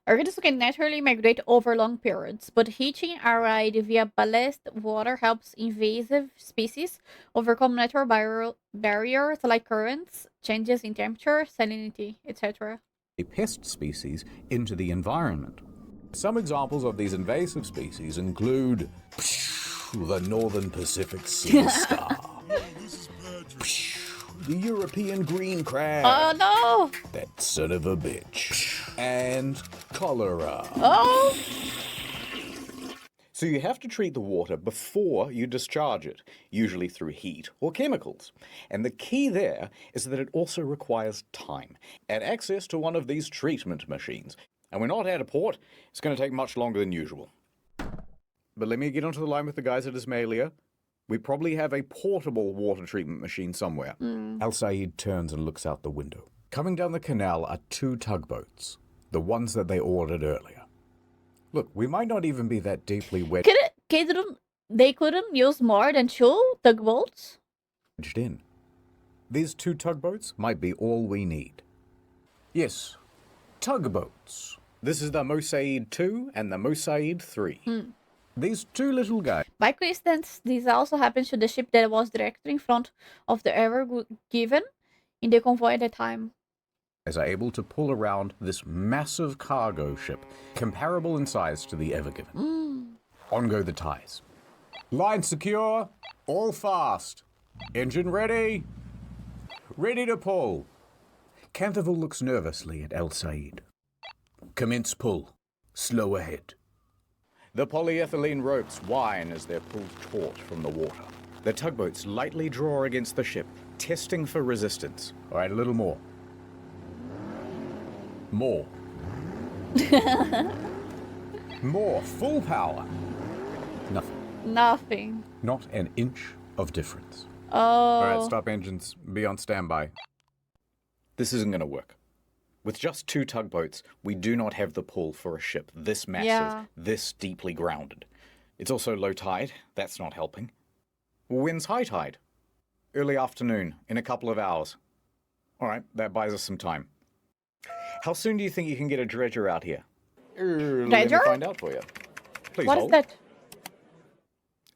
Organisms can naturally migrate over long periods, but heating a ride via ballast water helps invasive species overcome natural barriers like currents, changes in temperature, salinity, etc. A pest species into the environment. Some examples of these invasive species include the Northern Pacific Sea star. The European green crab. Oh no! That son of a bitch. And cholera. Oh! So you have to treat the water before you discharge it, usually through heat or chemicals. And the key there is that it also requires time and access to one of these treatment machines. And we're not at a port. It's going to take much longer than usual. But let me get onto the line with the guys at Ismailia. We probably have a portable water treatment machine somewhere. Al Said turns and looks out the window. Coming down the canal are 2 tugboats, the ones that they ordered earlier. Look, we might not even be that deeply wedged They couldn't use more than 2 tugboats? in. These 2 tugboats might be all we need. Yes, tugboats. This is the Mosaid 2 and the Mosaid 3. These 2 little guys. By coincidence, this also happens to the ship that was directly in front of the Ever Given in the convoy at the time. Are able to pull around this massive cargo ship, comparable in size to the Ever Given. On go the ties. Line secure, all fast. Engine ready. Ready to pull. Canterville looks nervously at El Said. Commence pull. Slow ahead. The polyethylene ropes whine as they're pulled taut from the water. The tugboats lightly draw against the ship, testing for resistance. All right, a little more. More. More. Full power. Nothing. Not an inch of difference. Oh. All right, stop engines. Be on standby. This isn't going to work. With just 2 tugboats, we do not have the pull for a ship this massive, this deeply grounded. It's also low tide. That's not helping. Wind's high tide. Early afternoon, in a couple of hours. All right, that buys us some time. How soon do you think you can get a dredger out here? Let me find out for you. Please What hold. is that?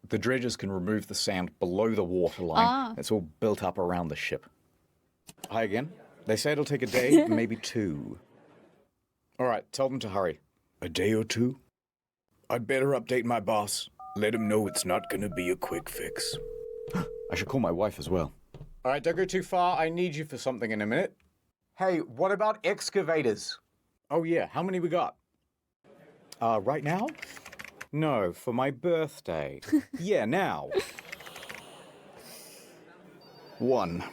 The dredgers can remove the sand below the waterline. That's all built up around the ship. Hi again. They say it'll take a day, maybe 2. All right, tell them to hurry. A day or 2? I'd better update my boss. Let him know it's not gonna be a quick fix. I should call my wife as well. All right, don't go too far. I need you for something in a minute. Hey, what about excavators? Oh, yeah. How many we got? Right now? No, for my birthday. Yeah, now. 1.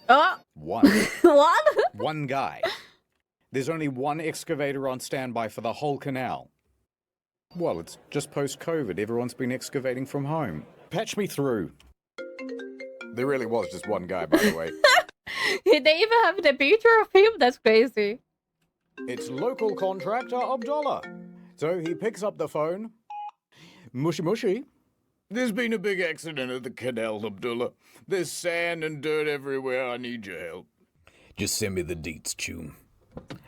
Oh. 1. What? 1 guy. There's only 1 excavator on standby for the whole canal. Well, it's just post-COVID. Everyone's been excavating from home. Patch me through. There really was just 1 guy, by the way. They even have the picture of him? That's crazy. It's local contractor Abdullah. So he picks up the phone. Mushy mushy. There's been a big accident at the canal, Abdullah. There's sand and dirt everywhere. I need your help. Just send me the deets, Chum.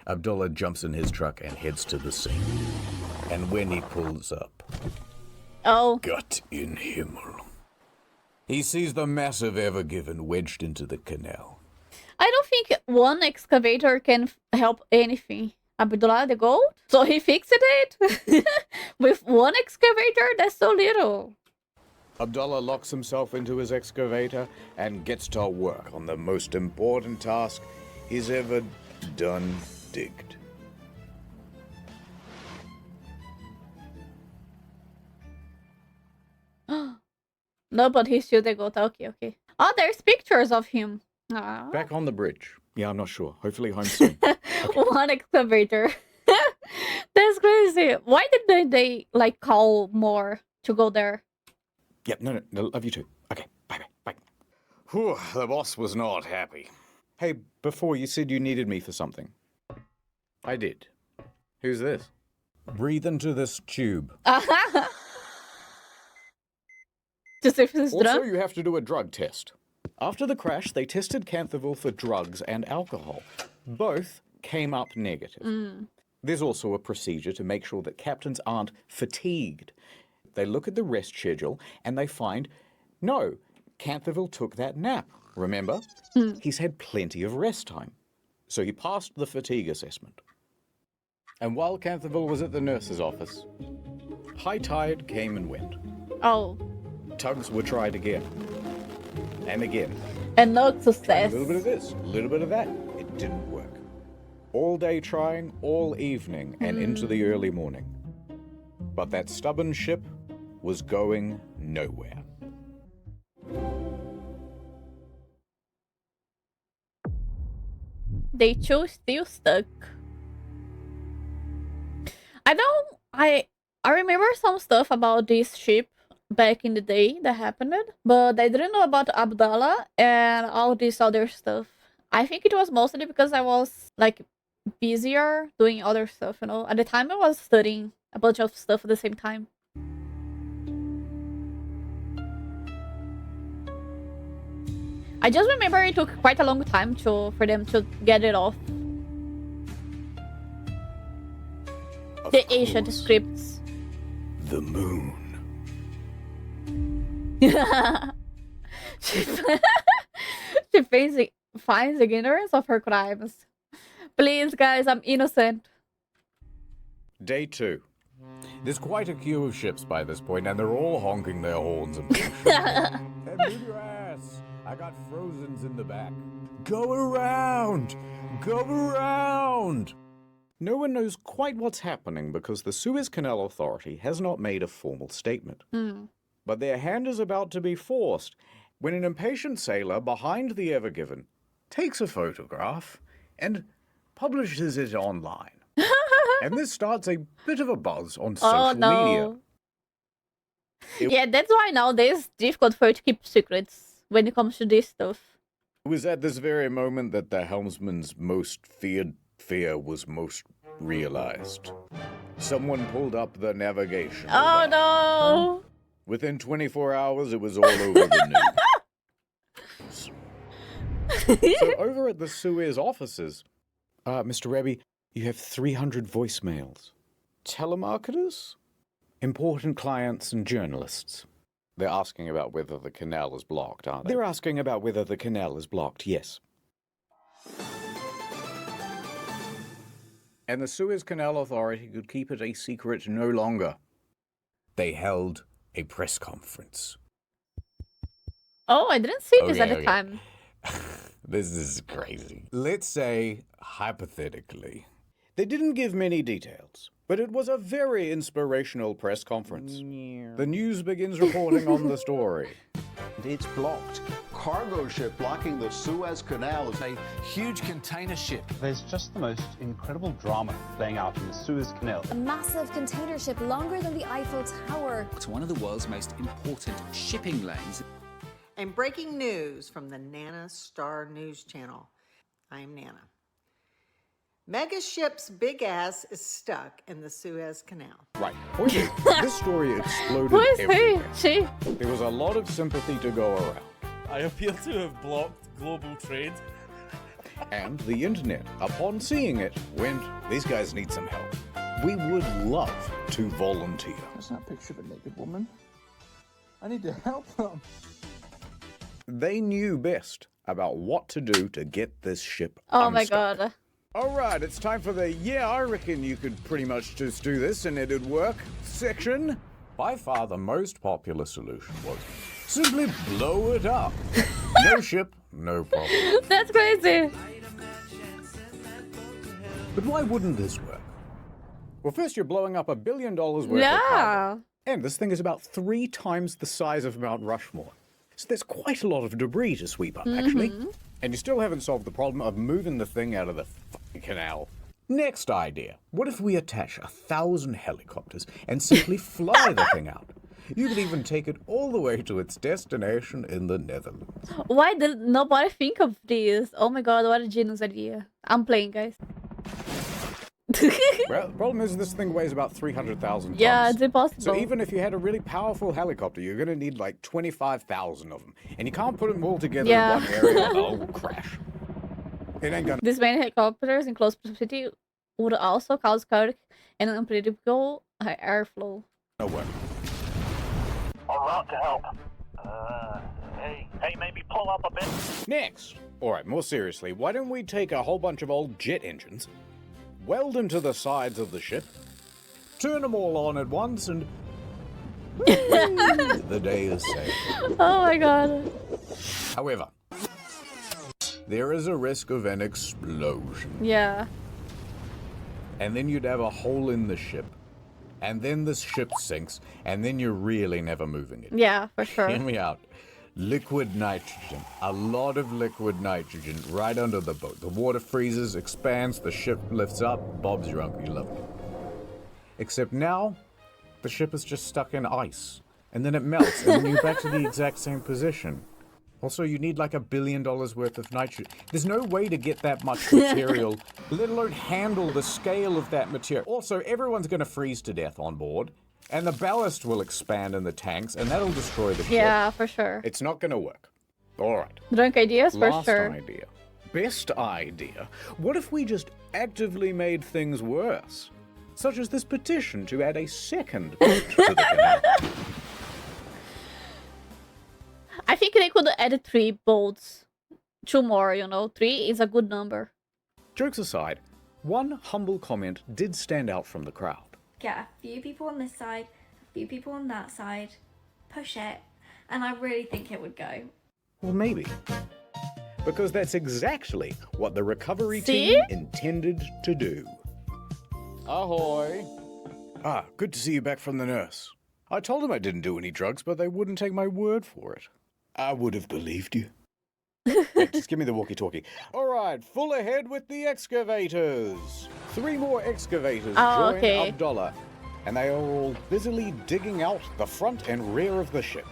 Abdullah jumps in his truck and heads to the scene. And when he pulls up, Oh. Gott in Himmel, he sees the massive Ever Given wedged into the canal. I don't think one excavator can help anything. Abdullah the gold? So he fixed it? With one excavator? That's so little. Abdullah locks himself into his excavator and gets to work on the most important task he's ever done digged. No, but he's still the goat. Okay. Oh, there's pictures of him. Ah. Back on the bridge. Yeah, I'm not sure. Hopefully home soon. One excavator. That's crazy. Why did they like call more to go there? Yep, no, love you too. Okay, bye. Whew, the boss was not happy. Hey, before you said you needed me for something. I did. Who's this? Breathe into this tube. Just if it's Also, drunk? you have to do a drug test. After the crash, they tested Canterville for drugs and alcohol. Both came up negative. There's also a procedure to make sure that captains aren't fatigued. They look at the rest schedule and they find, no, Canterville took that nap, remember? He's had plenty of rest time. So he passed the fatigue assessment. And while Canterville was at the nurse's office, high tide came and went. Oh. Tugs were tried again. And again. And no A success. little bit of this, a little bit of that. It didn't work. All day trying, all evening, and into the early morning. But that stubborn ship was going nowhere. They chose still stuck. I remember some stuff about this ship back in the day that happened, but I didn't know about Abdullah and all this other stuff. I think it was mostly because I was like busier doing other stuff, you know. At the time I was studying a bunch of stuff at the same time. I just remember it took quite a long time for them to get it off. The ancient scripts. The moon. she finds ignorance of her crimes. Please, guys, I'm innocent. Day 2. There's quite a queue of ships by this point, and they're all honking their horns and hey, move your ass! I got Frozens in the back. Go around! Go around! No one knows quite what's happening because the Suez Canal Authority has not made a formal statement. But their hand is about to be forced when an impatient sailor behind the Ever Given takes a photograph and publishes it online. And this starts a bit of a buzz on social media. Yeah, that's why nowadays it's difficult for you to keep secrets when it comes to this stuff. It was at this very moment that the helmsman's most feared fear was most realized. Someone pulled up the navigation. Oh no! Within 24 hours, it was all over the news. So over at the Suez offices, Mr. Rebbe, you have 300 voicemails. Telemarketers? Important clients and journalists. They're asking about whether the canal is blocked, aren't they? They're asking about whether the canal is blocked, yes. And the Suez Canal Authority could keep it a secret no longer. They held a press conference. Oh, I didn't see this at the time. This is crazy. Let's say, hypothetically. They didn't give many details, but it was a very inspirational press conference. The news begins reporting on the story. It's blocked. Cargo ship blocking the Suez Canal is a huge container ship. There's just the most incredible drama playing out in the Suez Canal. A massive container ship longer than the Eiffel Tower. It's one of the world's most important shipping lanes. And breaking news from the Nana Star News Channel. I'm Nana. Mega ship's big ass is stuck in the Suez Canal. Right. Point is, this story exploded Who is everywhere. She? There was a lot of sympathy to go around. I appear to have blocked global trade. And the internet, upon seeing it, went, these guys need some help. We would love to volunteer. That's not a picture of a naked woman. I need to help them. They knew best about what to do to get this ship Oh my unstuck. god. Alright, it's time for the yeah, I reckon you could pretty much just do this and it'd work section. By far the most popular solution was simply blow it up. No ship, no problem. That's crazy. But why wouldn't this work? Well, first you're blowing up $1 billion worth of cargo. Yeah. And this thing is about 3 times the size of Mount Rushmore. So there's quite a lot of debris to sweep up, actually. And you still haven't solved the problem of moving the thing out of the fucking canal. Next idea. What if we attach 1,000 helicopters and simply fly the thing out? You could even take it all the way to its destination in the Netherlands. Why did nobody think of this? Oh my god, what a genius idea. I'm playing, guys. Well, the problem is this thing weighs about 300,000 tons. Yeah, it's impossible. So even if you had a really powerful helicopter, you're going to need like 25,000 of them. And you can't put them all together Yeah. in one area or they'll all crash. It ain't gonna... These many helicopters in close proximity would also cause chaotic and unpredictable airflow. No way. En route to help. Hey, maybe pull up a bit. Next. Alright, more seriously, why don't we take a whole bunch of old jet engines, weld them to the sides of the ship, turn them all on at once, and the day is saved. Oh my god. However, there is a risk of an explosion. Yeah. And then you'd have a hole in the ship. And then the ship sinks. And then you're really never moving it. Yeah, for sure. Hear me out. Liquid nitrogen. A lot of liquid nitrogen right under the boat. The water freezes, expands, the ship lifts up. Bob's your uncle. You love it. Except now, the ship is just stuck in ice. And then it melts. And then you're back to the exact same position. Also, you need like $1 billion worth of nitrogen. There's no way to get that much material, let alone handle the scale of that material. Also, everyone's going to freeze to death on board, and the ballast will expand in the tanks, and that'll destroy the ship. Yeah, for sure. It's not going to work. Alright. Drunk ideas, for Last sure. idea. Best idea. What if we just actively made things worse? Such as this petition to add a second boat to the canal. I think they could add 3 boats. 2 more, you know. 3 is a good number. Jokes aside, one humble comment did stand out from the crowd. Get a few people on this side, a few people on that side, push it, and I really think it would go. Well, maybe. Because that's exactly what the recovery See? team intended to do. Ahoy! Ah, good to see you back from the nurse. I told them I didn't do any drugs, but they wouldn't take my word for it. I would have believed you. Hey, just give me the walkie-talkie. All right, full ahead with the excavators. 3 more excavators join okay. Abdullah, and they are all busily digging out the front and rear of the ship.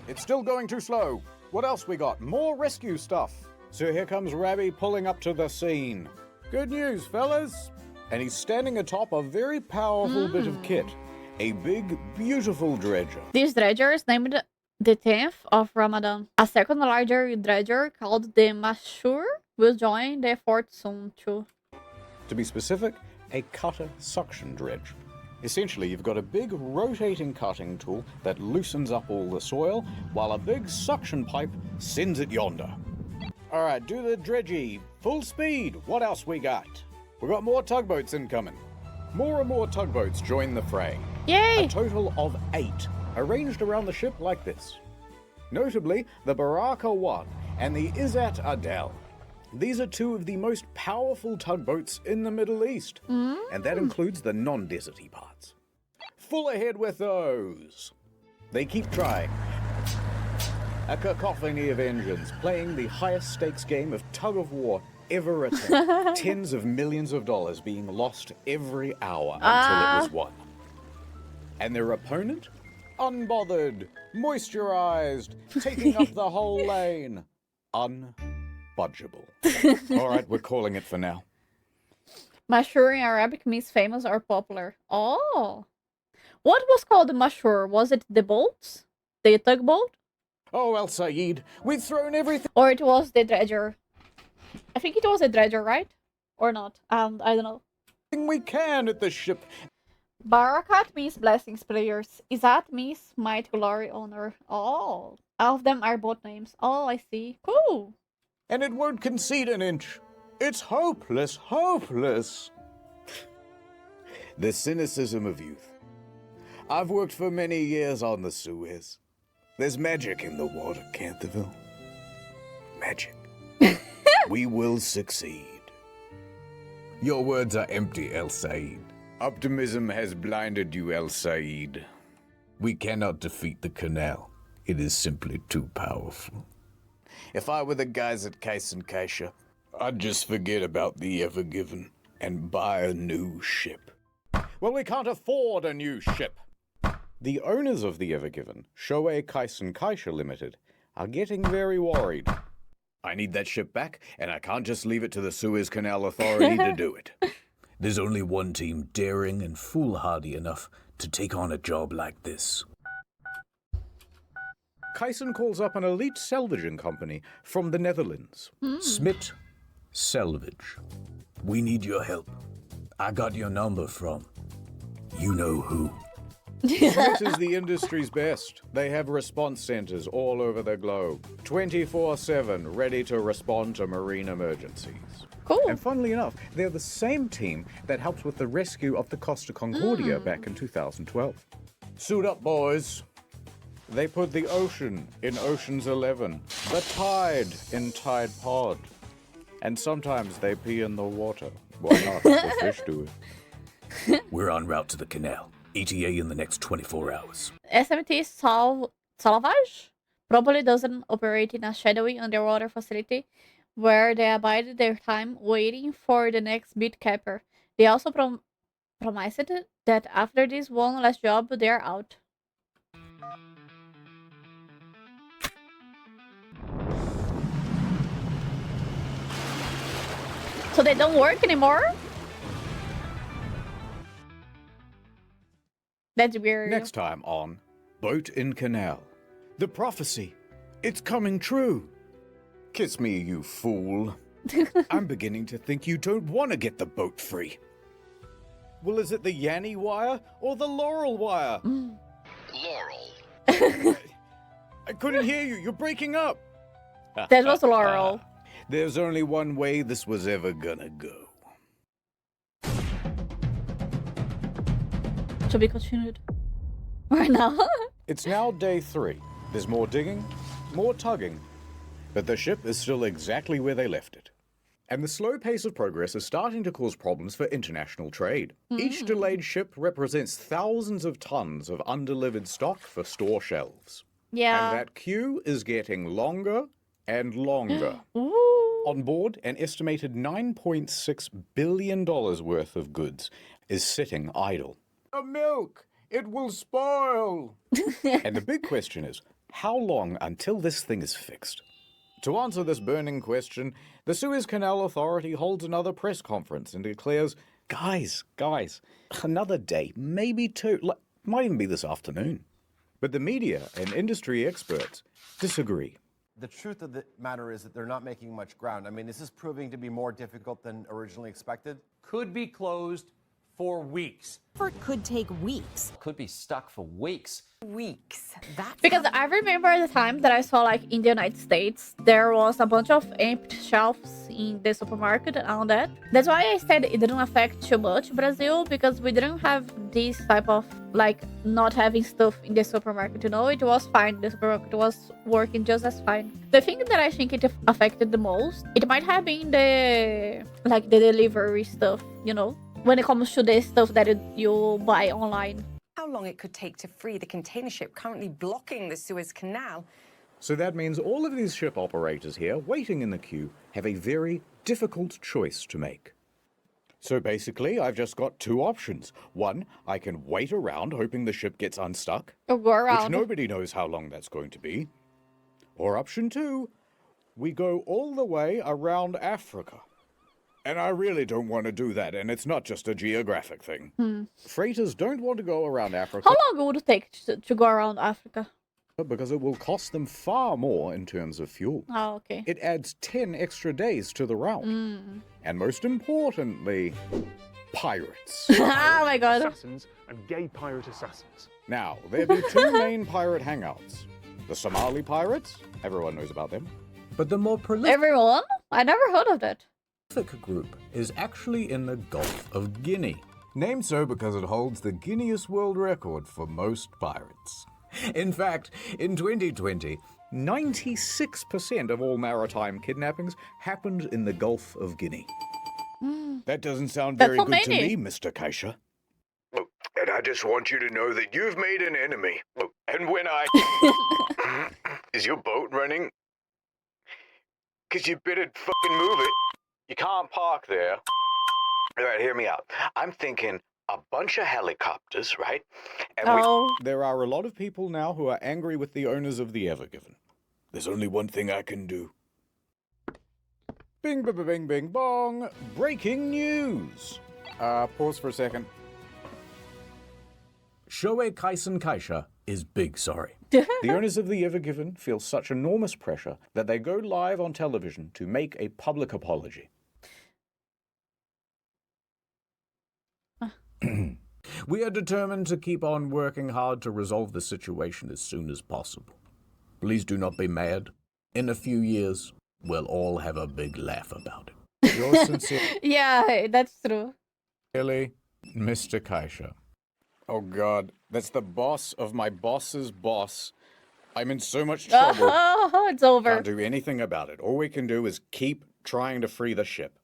It's still going too slow. What else we got? More rescue stuff. So here comes Rabbi pulling up to the scene. Good news, fellas. And he's standing atop a very powerful bit of kit. A big, beautiful dredger. This dredger is named the 10th of Ramadan. A second larger dredger called the Mashur will join the fort soon too. To be specific, a cutter suction dredge. Essentially, you've got a big rotating cutting tool that loosens up all the soil, while a big suction pipe sends it yonder. All right, do the dredgy. Full speed. What else we got? We got more tugboats incoming. More and more tugboats join the fray. Yay! A total of 8, arranged around the ship like this. Notably, the Baraka 1 and the Izzat Adel. These are 2 of the most powerful tugboats in the Middle East, and that includes the non-deserty parts. Full ahead with those. They keep trying. A cacophony of engines playing the highest stakes game of tug-of-war ever attempted. Tens of millions of dollars being lost every hour until it was won. And their opponent? Unbothered, moisturized, taking up the whole lane. Unbudgeable. All right, we're calling it for now. Mashur in Arabic means famous or popular. Oh. What was called the Mashur? Was it the boats? The tugboat? Oh, El Sayed, we've thrown everything. Or it was the dredger? I think it was a dredger, right? Or not? I don't know. We can at the ship. Barakat means blessings, prayers. Izat means might, glory, honor. Oh, all of them are both names. Oh, I see. Cool. And it won't concede an inch. It's hopeless, hopeless. The cynicism of youth. I've worked for many years on the Suez. There's magic in the water, Canterville. Magic. We will succeed. Your words are empty, El Said. Optimism has blinded you, El Said. We cannot defeat the canal. It is simply too powerful. If I were the guys at Kais and Kaisha, I'd just forget about the Ever Given and buy a new ship. Well, we can't afford a new ship. The owners of the Ever Given, Shoei Kaisen Kaisha Limited, are getting very worried. I need that ship back, and I can't just leave it to the Suez Canal Authority to do it. There's only one team daring and foolhardy enough to take on a job like this. Kaisen calls up an elite salvaging company from the Netherlands. Smit Salvage. We need your help. I got your number from you know who. Smit is the industry's best. They have response centers all over the globe, 24/7, ready to respond to marine emergencies. Cool. And funnily enough, they're the same team that helped with the rescue of the Costa Concordia back in 2012. Suit up, boys. They put the ocean in Ocean's 11, the tide in Tide Pod, and sometimes they pee in the water. Why not? The fish do it. We're en route to the canal. ETA in the next 24 hours. SMT Salvage probably doesn't operate in a shadowy underwater facility where they abide their time waiting for the next bit capper. They also promised that after this one last job, they're out. So they don't work anymore? That's weird. Next time on Boat in Canal. The prophecy. It's coming true. Kiss me, you fool. I'm beginning to think you don't want to get the boat free. Well, is it the Yanny wire or the Laurel wire? Laurel. I couldn't hear you. You're breaking up. That was Laurel. There's only one way this was ever gonna go. To be continued. Right now. It's now day 3. There's more digging, more tugging, but the ship is still exactly where they left it. And the slow pace of progress is starting to cause problems for international trade. Each delayed ship represents thousands of tons of undelivered stock for store shelves. Yeah. And that queue is getting longer and longer. On board, an estimated $9.6 billion worth of goods is sitting idle. The milk! It will spoil! And the big question is, how long until this thing is fixed? To answer this burning question, the Suez Canal Authority holds another press conference and declares, guys, another day, maybe 2, might even be this afternoon. But the media and industry experts disagree. The truth of the matter is that they're not making much ground. I mean, this is proving to be more difficult than originally expected. Could be closed for weeks. Effort could take weeks. Could be stuck for weeks. Weeks. That's Because I remember the time that I saw, like, in the United States, there was a bunch of empty shelves in the supermarket and all that. That's why I said it didn't affect too much Brazil, because we didn't have this type of, like, not having stuff in the supermarket, you know? It was fine. The supermarket was working just as fine. The thing that I think it affected the most, it might have been the delivery stuff, you know? When it comes to the stuff that you buy online. how long it could take to free the container ship currently blocking the Suez Canal. So that means all of these ship operators here, waiting in the queue, have a very difficult choice to make. So basically, I've just got 2 options. One, I can wait around hoping the ship gets unstuck, or go around, which nobody knows how long that's going to be. Or option 2, we go all the way around Africa. And I really don't want to do that, and it's not just a geographic thing. Freighters don't want to go around Africa. How long would it take to go around Africa? because it will cost them far more in terms of fuel. Oh, okay. It adds 10 extra days to the route. And most importantly, pirates. Oh my god. Assassins and gay pirate assassins. Now, there be two main pirate hangouts. The Somali pirates, everyone knows about them. But the more prolific Everyone? I never heard of that. group is actually in the Gulf of Guinea. Named so because it holds the Guinness World Record for most pirates. In fact, in 2020, 96% of all maritime kidnappings happened in the Gulf of Guinea. That doesn't sound very That's so good to many. me, Mr. Kaisha. And I just want you to know that you've made an enemy. And when I... Is your boat running? Because you better fucking move it. You can't park there. All right, hear me out. I'm thinking a bunch of helicopters, right? And There are a lot of people now who are angry with the owners of the Ever Given. There's only one thing I can do. Bing, bing, bing, bing, bong. Breaking news. Pause for a second. Shoei Kaisen Kaisha is big sorry. The owners of the Ever Given feel such enormous pressure that they go live on television to make a public apology. We are determined to keep on working hard to resolve the situation as soon as possible. Please do not be mad. In a few years, we'll all have a big laugh about it. Yours sincerely, Yeah, that's true. Mr. Kaisha. Oh God, that's the boss of my boss's boss. I'm in so much trouble. Oh, it's over. Can't do anything about it. All we can do is keep trying to free the ship.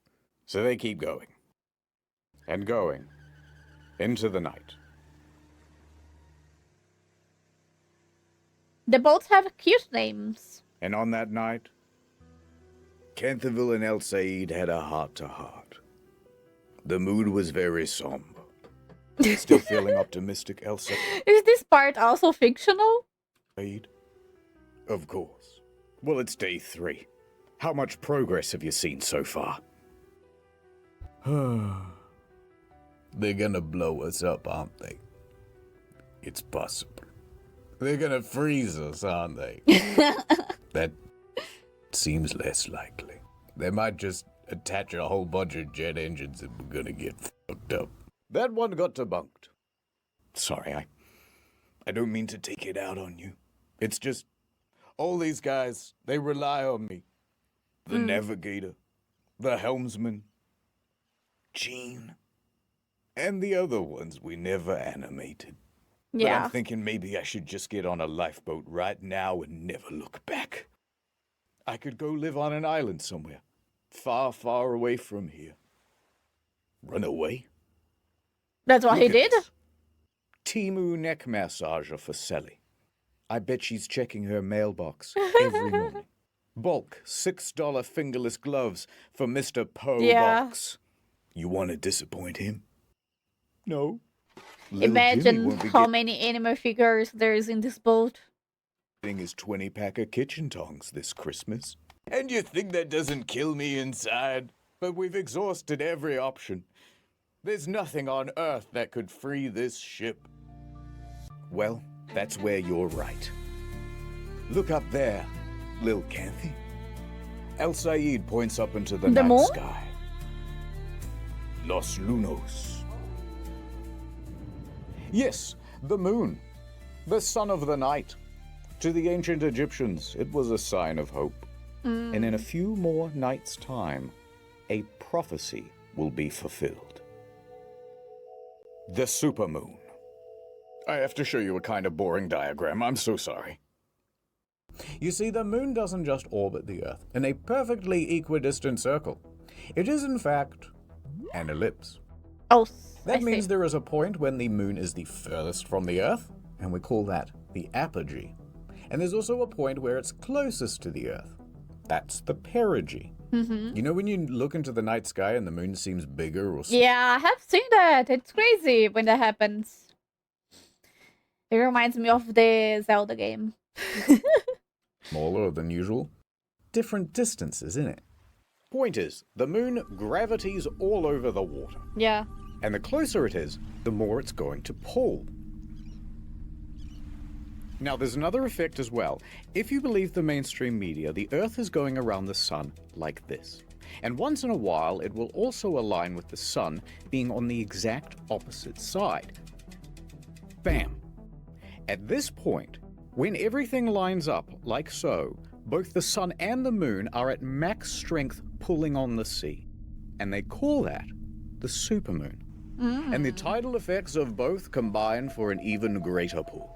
So they keep going. And going. Into the night. The boats have cute names. And on that night, Canterville and El Said had a heart-to-heart. The mood was very somber. still feeling optimistic, Elsa. Is this part also fictional? Of course. Well, it's day 3. How much progress have you seen so far? They're gonna blow us up, aren't they? It's possible. They're gonna freeze us, aren't they? That seems less likely. They might just attach a whole bunch of jet engines and we're gonna get fucked up. That one got debunked. Sorry, I don't mean to take it out on you. It's just, all these guys, they rely on me. The navigator, the helmsman, Gene, and the other ones we never animated. But Yeah. I'm thinking maybe I should just get on a lifeboat right now and never look back. I could go live on an island somewhere, far, far away from here. Run away? That's what he Look at did? this. Timu neck massager for Sally. I bet she's checking her mailbox every morning. Bulk $6 fingerless gloves for Mr. Poe Yeah. Box. You want to disappoint him? No. Little Jimmy Imagine won't be how many anime figures there is in this boat. getting his 20-pack of kitchen tongs this Christmas. And you think that doesn't kill me inside? But we've exhausted every option. There's nothing on Earth that could free this ship. Well, that's where you're right. Look up there, Lil Canthy. El Said points up into the The night moon? sky. Los Lunos. Yes, the moon. The sun of the night. To the ancient Egyptians, it was a sign of hope. And in a few more nights' time, a prophecy will be fulfilled. The supermoon. I have to show you a kind of boring diagram. I'm so sorry. You see, the moon doesn't just orbit the Earth in a perfectly equidistant circle. It is, in fact, an ellipse. Oh, That means there is a point when the moon is the furthest from the Earth, and we call that the apogee. And there's also a point where it's closest to the Earth. That's the perigee. You know when you look into the night sky and the moon seems bigger or Yeah, I have seen that. It's crazy when that happens. It reminds me of the Zelda game. smaller than usual? Different distances, isn't it? Point is, the moon gravities all over the water. Yeah. And the closer it is, the more it's going to pull. Now, there's another effect as well. If you believe the mainstream media, the Earth is going around the sun like this. And once in a while, it will also align with the sun being on the exact opposite side. Bam! At this point, when everything lines up like so, both the sun and the moon are at max strength pulling on the sea. And they call that the supermoon. And the tidal effects of both combine for an even greater pull.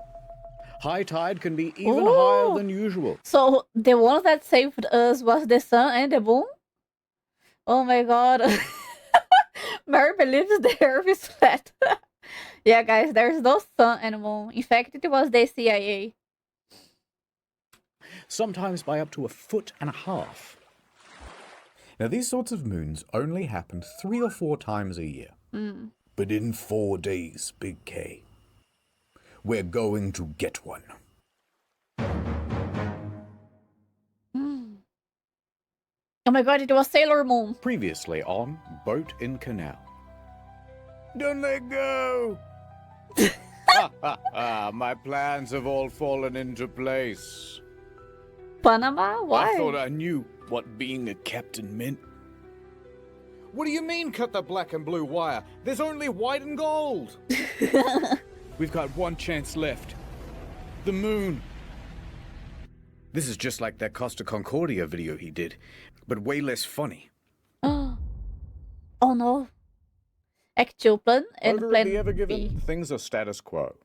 High tide can be even higher than usual. So the one that saved us was the sun and the moon? Oh my god. Mary believes the earth is flat. Yeah, guys, there's no sun and moon. In fact, it was the CIA. Sometimes by up to 1.5 feet. Now, these sorts of moons only happen 3 or 4 times a year. But in 4 days, Big K, we're going to get one. Oh my god, it was Sailor Moon. Previously on Boat in Canal. Don't let go! My plans have all fallen into place. Panama? Why? I thought I knew what being a captain meant. What do you mean cut the black and blue wire? There's only white and gold. We've got one chance left. The moon. This is just like that Costa Concordia video he did, but way less funny. Oh no. Act 2 plan and Over plan at the Ever B. Given, things are status quo.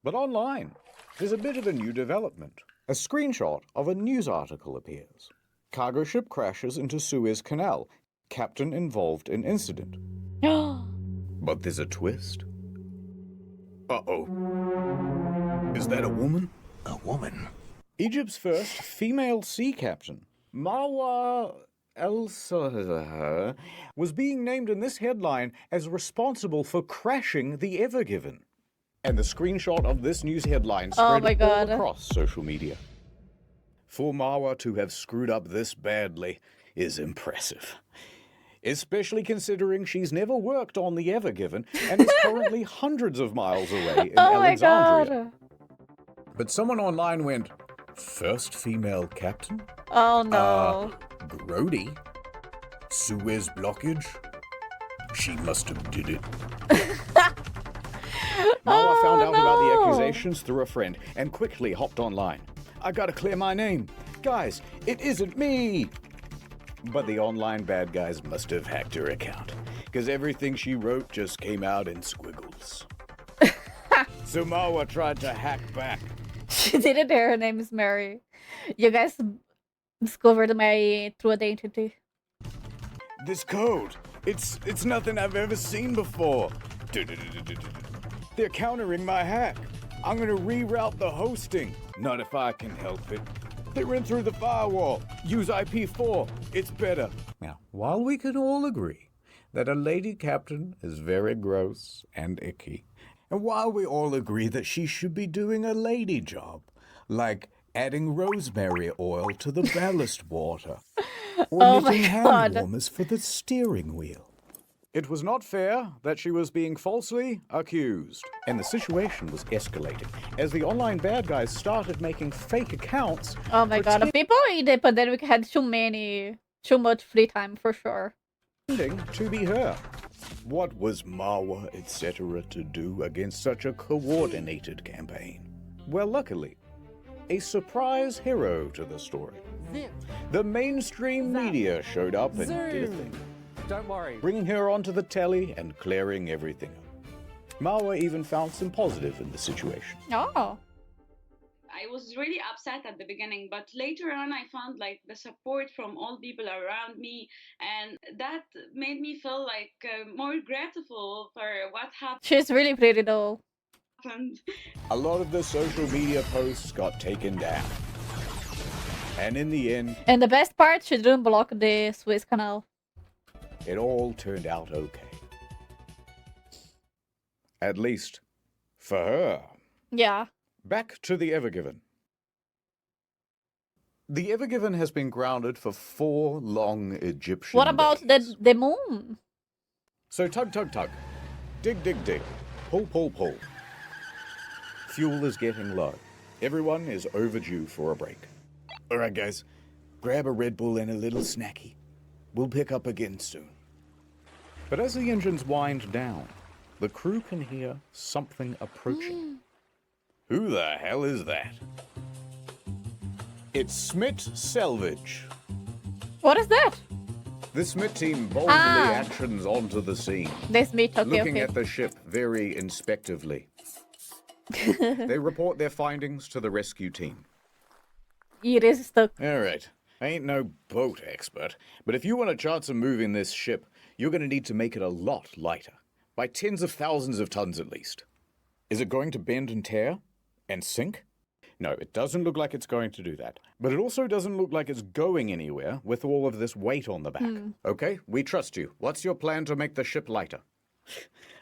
But online, there's a bit of a new development. A screenshot of a news article appears. Cargo ship crashes into Suez Canal. Captain involved in incident. But there's a twist. Uh-oh. Is that a woman? A woman? Egypt's first female sea captain, Marwa El-Sahar, was being named in this headline as responsible for crashing the Ever Given. And the screenshot of this news headline spread all across social media. For Marwa to have screwed up this badly is impressive. Especially considering she's never worked on the Ever Given and is currently hundreds of miles away in Alexandria. But someone online went, first female captain? Oh no. Grody? Suez blockage? She must have did it. Marwa found out about the accusations through a friend and quickly hopped online. I gotta clear my name. Guys, it isn't me. But the online bad guys must have hacked her account, because everything she wrote just came out in squiggles. So Marwa tried to hack back. She didn't know her name is Mary. You guys discovered my true identity. This code, it's nothing I've ever seen before. They're countering my hack. I'm gonna reroute the hosting. Not if I can help it. They ran through the firewall. Use IP4. It's better. Now, while we can all agree that a lady captain is very gross and icky, and while we all agree that she should be doing a lady job, like adding rosemary oil to the ballast water, or knitting hand warmers for the steering wheel. It was not fair that she was being falsely accused. And the situation was escalating as the online bad guys started making fake accounts. Oh my god, people in the pandemic had too much free time for sure. To be her. What was Marwa, etc. to do against such a coordinated campaign? Well, luckily, a surprise hero to the story. The mainstream media showed up and did a thing. Don't worry. Bringing her onto the telly and clearing everything up. Marwa even found some positive in the situation. Oh. I was really upset at the beginning, but later on I found like the support from all people around me, and that made me feel like more grateful for what happened. She's really pretty though. A lot of the social media posts got taken down. And in the end... And the best part, she didn't block the Suez Canal. It all turned out okay. At least, for her. Yeah. Back to the Ever Given. The Ever Given has been grounded for 4 long Egyptian What about days. the moon? So tug, tug, tug. Dig, dig, dig. Pull, pull, pull. Fuel is getting low. Everyone is overdue for a break. All right, guys. Grab a Red Bull and a little snacky. We'll pick up again soon. But as the engines wind down, the crew can hear something approaching. Who the hell is that? It's Smit Selvage. What is that? The Smit team boldly actions onto the scene. They Smit, okay, looking okay. at the ship very inspectively. They report their findings to the rescue team. It is stuck. All right. I ain't no boat expert, but if you want a chance of moving this ship, you're going to need to make it a lot lighter. By tens of thousands of tons at least. Is it going to bend and tear? And sink? No, it doesn't look like it's going to do that. But it also doesn't look like it's going anywhere with all of this weight on the back. Okay, we trust you. What's your plan to make the ship lighter?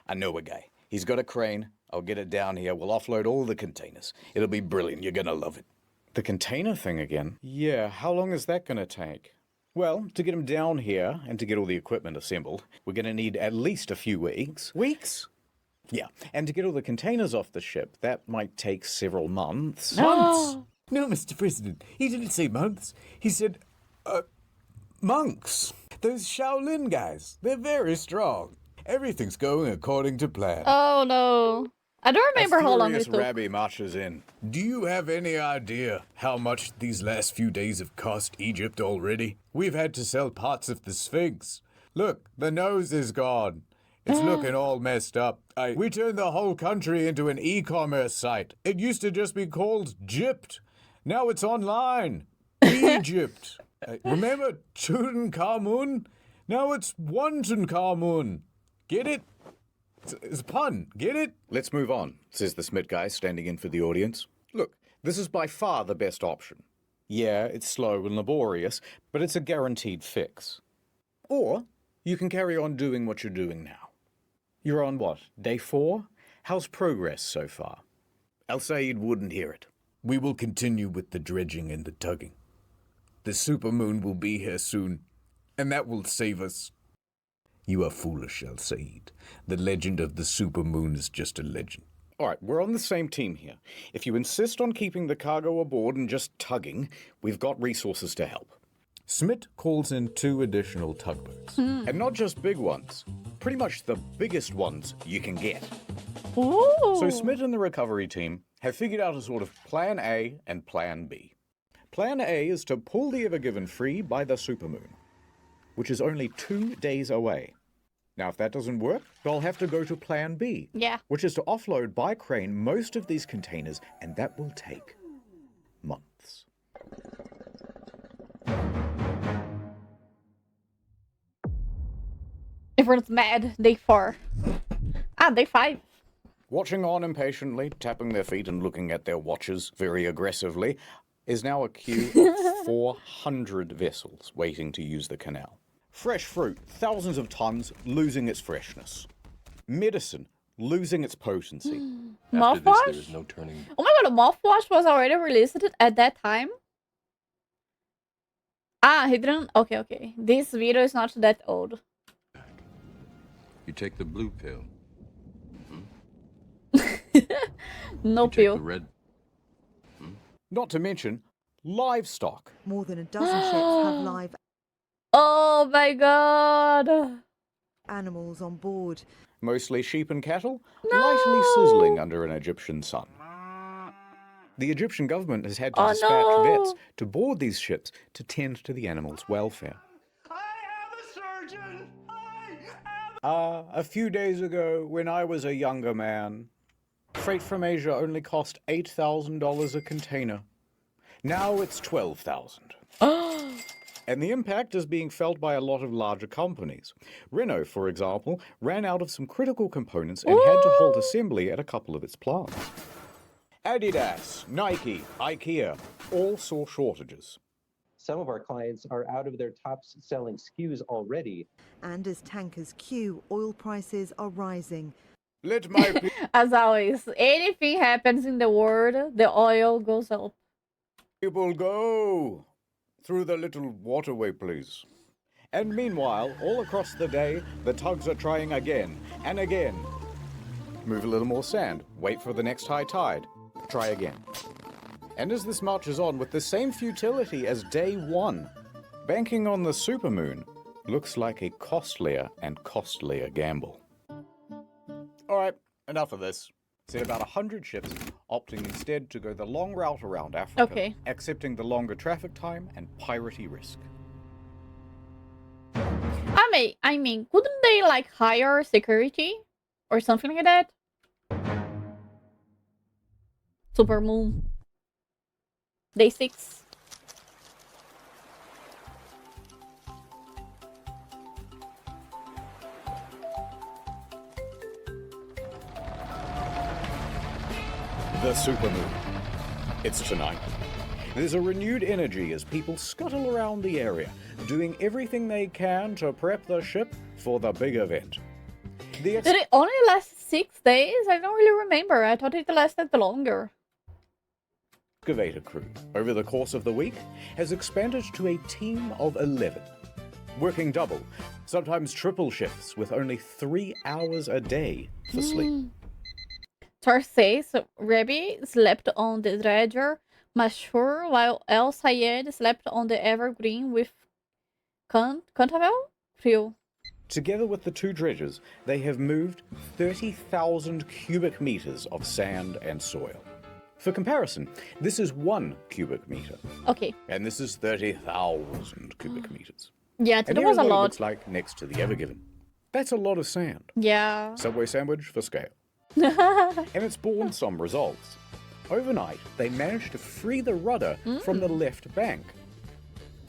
I know a guy. He's got a crane. I'll get it down here. We'll offload all the containers. It'll be brilliant. You're going to love it. The container thing again? Yeah, how long is that going to take? Well, to get them down here and to get all the equipment assembled, we're going to need at least a few weeks. Weeks? Yeah, and to get all the containers off the ship, that might take several months. Months? No, Mr. President, he didn't say months. He said, monks. Those Shaolin guys, they're very strong. Everything's going according to plan. Oh no. I don't remember how long it took. Rabbi marches in. Do you have any idea how much these last few days have cost Egypt already? We've had to sell parts of the Sphinx. Look, the nose is gone. It's looking all messed up. We turned the whole country into an e-commerce site. It used to just be called Gypt. Now it's online. Egypt. Remember Tutankhamun? Now it's Tutankhamun. Get it? It's a pun. Get it? Let's move on, says the Smit guy standing in for the audience. Look, this is by far the best option. Yeah, it's slow and laborious, but it's a guaranteed fix. Or you can carry on doing what you're doing now. You're on what, day 4? How's progress so far? Al-Said wouldn't hear it. We will continue with the dredging and the tugging. The supermoon will be here soon, and that will save us. You are foolish, Al-Said. The legend of the supermoon is just a legend. All right, we're on the same team here. If you insist on keeping the cargo aboard and just tugging, we've got resources to help. Smit calls in 2 additional tugboats. And not just big ones. Pretty much the biggest ones you can get. Ooh. So Smit and the recovery team have figured out a sort of Plan A and Plan B. Plan A is to pull the Ever Given free by the supermoon, which is only 2 days away. Now, if that doesn't work, they'll have to go to Plan B, which is to offload by crane most of these containers, and that will take months. Everyone's mad. Day 4. Day 5. Watching on impatiently, tapping their feet and looking at their watches very aggressively, is now a queue of 400 vessels waiting to use the canal. Fresh fruit, thousands of tons, losing its freshness. Medicine, losing its potency. Mouthwash? There is no turning. Oh my god, mouthwash was already released at that time? He didn't... Okay. This video is not that old. You take the blue pill. No pill. The red. Not to mention, livestock. More than a dozen ships have live Oh my god. animals on board. Mostly sheep and cattle, lightly sizzling under an Egyptian sun. The Egyptian government has had to dispatch vets to board these ships to tend to the animals' welfare. A few days ago, when I was a younger man, freight from Asia only cost $8,000 a container. Now it's $12,000. And the impact is being felt by a lot of larger companies. Renault, for example, ran out of some critical components and had to halt assembly at a couple of its plants. Adidas, Nike, IKEA all saw shortages. Some of our clients are out of their top-selling SKUs already. And as tankers queue, oil prices are rising. Let my As always, anything happens in the world, the oil goes up. people go through the little waterway, please. And meanwhile, all across the day, the tugs are trying again and again. Move a little more sand, wait for the next high tide, try again. And as this marches on with the same futility as day one, banking on the supermoon looks like a costlier and costlier gamble. All right, enough of this. Seen about 100 ships opting instead to go the long route around Africa, Okay. accepting the longer traffic time and piratey risk. I mean, couldn't they like hire security or something like that? Supermoon. Day 6. The supermoon. It's tonight. There's a renewed energy as people scuttle around the area, doing everything they can to prep the ship for the big event. Did it only last 6 days? I don't really remember. I thought it lasted longer. Excavator crew, over the course of the week, has expanded to a team of 11, working double, sometimes triple shifts with only 3 hours a day for sleep. Tar says Rabi slept on the dredger Mashur while El Sayed slept on the Evergreen with Cantavel? Frio. Together with the 2 dredgers, they have moved 30,000 cubic meters of sand and soil. For comparison, this is 1 cubic meter. Okay. And this is 30,000 cubic meters. Yeah, And it here's was a what it lot. looks like next to the Ever Given. That's a lot of sand. Yeah. Subway sandwich for scale. And it's borne some results. Overnight, they managed to free the rudder from the left bank.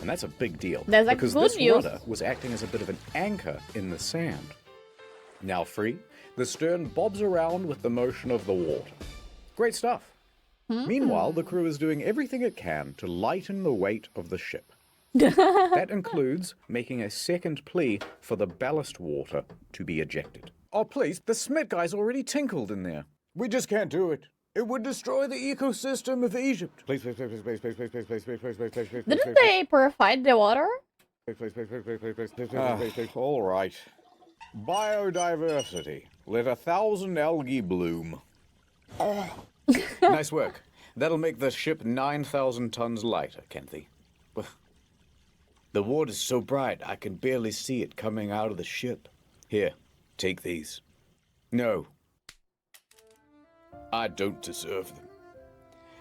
And that's a big deal, That's like because good this news. rudder was acting as a bit of an anchor in the sand. Now free, the stern bobs around with the motion of the water. Great stuff. Meanwhile, the crew is doing everything it can to lighten the weight of the ship. That includes making a second plea for the ballast water to be ejected. Oh, please, the Smith guy's already tinkled in there. We just can't do it. It would destroy the ecosystem of Egypt. Please, please, please, please, please, please, please, please, please, please, please, please, please, Didn't they purify the water? All right. Biodiversity. Let 1,000 algae bloom. Nice work. That'll make the ship 9,000 tons lighter, Kenthy. The water's so bright I can barely see it coming out of the ship. Here, take these. No. I don't deserve them.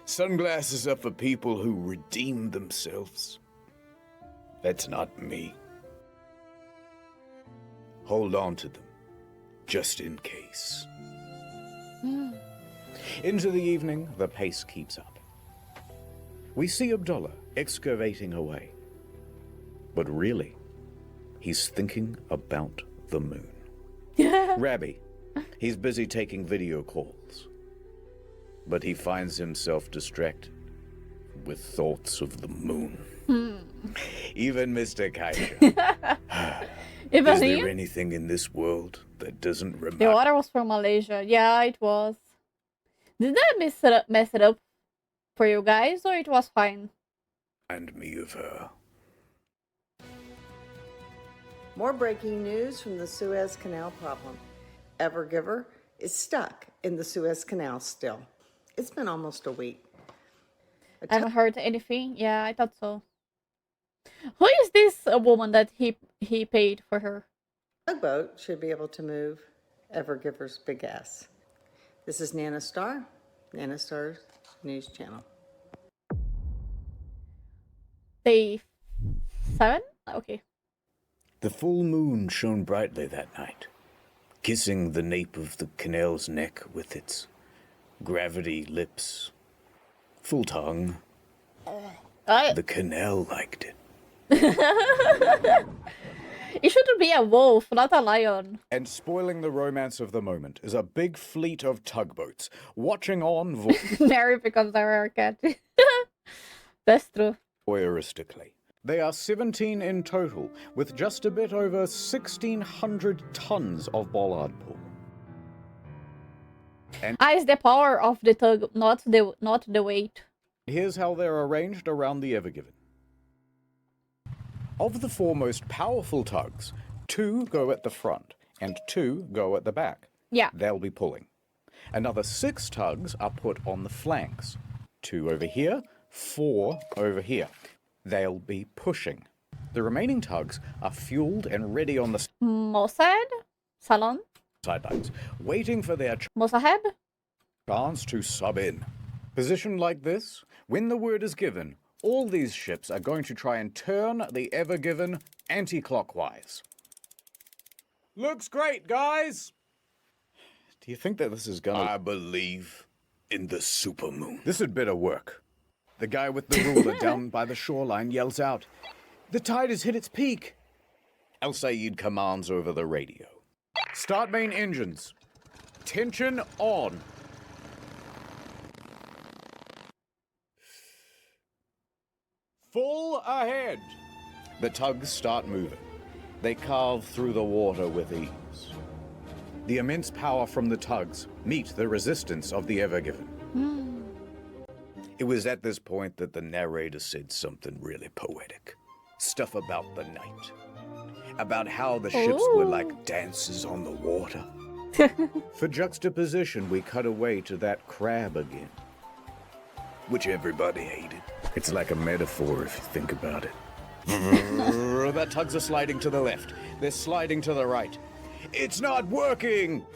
Sunglasses are for people who redeem themselves. That's not me. Hold on to them, just in case. Into the evening, the pace keeps up. We see Abdullah excavating away. But really, he's thinking about the moon. Rabbi, he's busy taking video calls. But he finds himself distracted with thoughts of the moon. Even Mr. Kaisha. Even Is there him? anything in this world that doesn't The remind water was from Malaysia. Yeah, it was. Did that mess it up for you guys, or it was fine? me of her? More breaking news from the Suez Canal problem. Evergiver is stuck in the Suez Canal still. It's been almost a week. I haven't heard anything. Yeah, I thought so. Who is this woman that he paid for her? Tugboat should be able to move Evergiver's big ass. This is Nana Star, Nana Star's news channel. Day 7? Okay. The full moon shone brightly that night, kissing the nape of the canal's neck with its gravity lips. Full tongue. The canal liked it. It should be a wolf, not a lion. And spoiling the romance of the moment is a big fleet of tugboats watching on Mary becomes our cat. That's true. voyeuristically. They are 17 in total, with just a bit over 1,600 tons of bollard pull. And It's the power of the tug, not the weight. here's how they're arranged around the Ever Given. Of the 4 most powerful tugs, 2 go at the front and 2 go at the back. Yeah. They'll be pulling. Another 6 tugs are put on the flanks. 2 over here, 4 over here. They'll be pushing. The remaining tugs are fueled and ready on the Mossad? Salon? sidelines, waiting for their Mossaheb? chance to sub in. Positioned like this, when the word is given, all these ships are going to try and turn the Ever Given anti-clockwise. Looks great, guys! Do you think that this is gonna... I believe in the supermoon. This had better work. The guy with the ruler down by the shoreline yells out, "The tide has hit its peak!" El Sayed commands over the radio. Start main engines. Tension on. Full ahead. The tugs start moving. They carve through the water with ease. The immense power from the tugs meet the resistance of the Ever Given. It was at this point that the narrator said something really poetic. Stuff about the night. About how the ships were like dances on the water. For juxtaposition, we cut away to that crab again. Which everybody hated. It's like a metaphor if you think about it. The tugs are sliding to the left. They're sliding to the right. It's not working!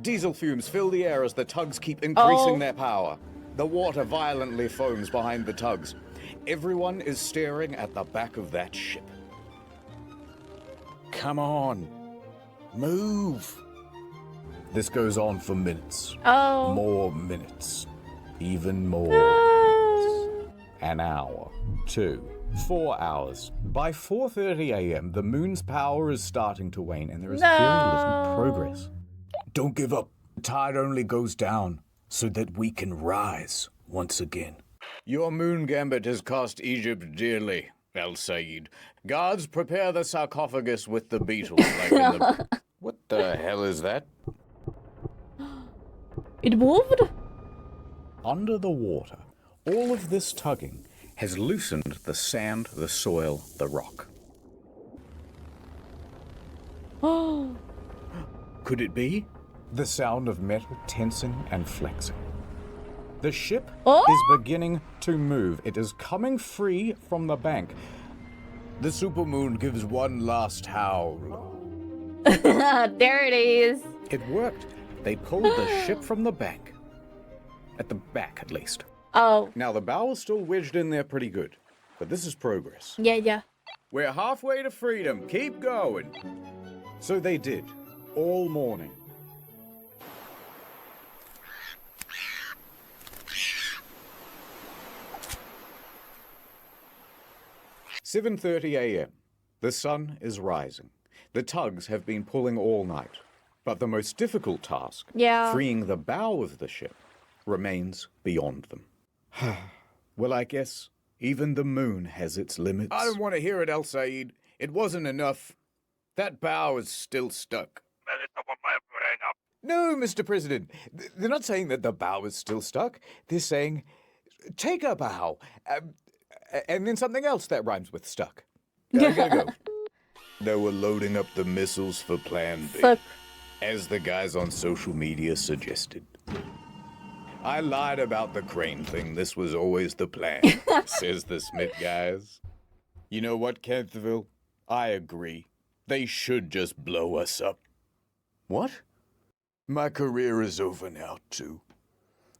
Diesel fumes fill the air as the tugs keep increasing their power. The water violently foams behind the tugs. Everyone is staring at the back of that ship. Come on. Move. This goes on for minutes. Oh. More minutes. Even more minutes. An hour. 2. 4 hours. By 4:30 a.m., the moon's power is starting to wane, and there is very little progress. Don't give up. The tide only goes down so that we can rise once again. Your moon gambit has cost Egypt dearly, El Sayed. Guards, prepare the sarcophagus with the beetles. Like in the... What the hell is that? It moved? Under the water, all of this tugging has loosened the sand, the soil, the rock. Oh. Could it be? The sound of metal tensing and flexing. The ship is beginning to move. It is coming free from the bank. The supermoon gives one last howl. There it is. It worked. They pulled the ship from the bank. At the back, at least. Oh. Now, the bow is still wedged in there pretty good. But this is progress. Yeah. We're halfway to freedom. Keep going. So they did. All morning. "7:30 a.m. The sun is rising. The tugs have been pulling all night. But the most difficult task, freeing the bow of the ship, remains beyond them. Well, I guess even the moon has its limits. I don't want to hear it, El Sayed. It wasn't enough. That bow is still stuck. No, Mr. President. They're not saying that the bow is still stuck. They're saying, take a bow. And then something else that rhymes with stuck. Go. They were loading up the missiles for Plan B, as the guys on social media suggested. I lied about the crane thing. This was always the plan, says the Smith guys. You know what, Canterville? I agree. They should just blow us up. What? My career is over now, too.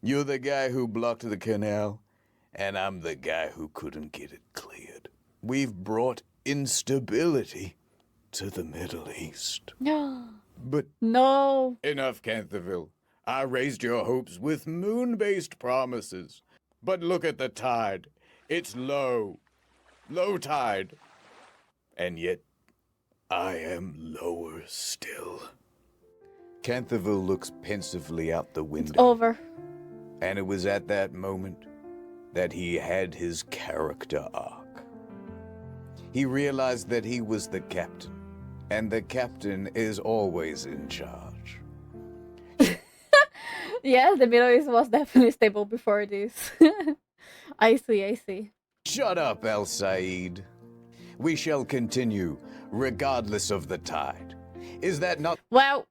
You're the guy who blocked the canal, and I'm the guy who couldn't get it cleared. We've brought instability to the Middle East. No. But no. Enough, Canterville. I raised your hopes with moon-based promises. But look at the tide. It's low. Low tide. And yet, I am lower still. Canterville looks pensively out the window. It's over. And it was at that moment that he had his character arc. He realized that he was the captain, and the captain is always in charge. Yes, the Middle East was definitely stable before this. I see. Shut up, El Sayed. We shall continue, regardless of the tide. Is that not... Well,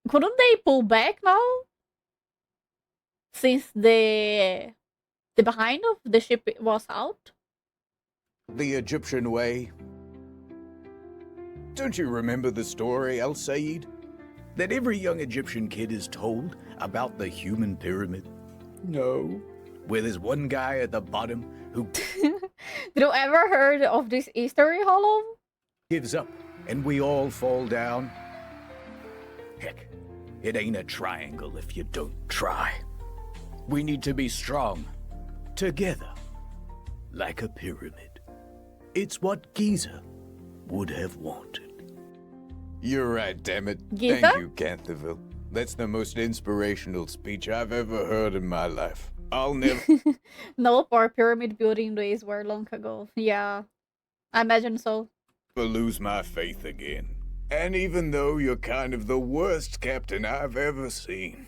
couldn't they pull back now? Since the The behind of the ship was out. The Egyptian way. Don't you remember the story, El Said? That every young Egyptian kid is told about the human pyramid? No. Where there's one guy at the bottom who Did you ever heard of this history, Hollow? gives up and we all fall down. Heck, it ain't a triangle if you don't try. We need to be strong, together, like a pyramid. It's what Giza would have wanted. You're right, damn it. Giza? Thank you, Canterville. That's the most inspirational speech I've ever heard in my life. I'll never Nope, our pyramid building days were long ago. Yeah, I imagine so. lose my faith again. And even though you're kind of the worst captain I've ever seen,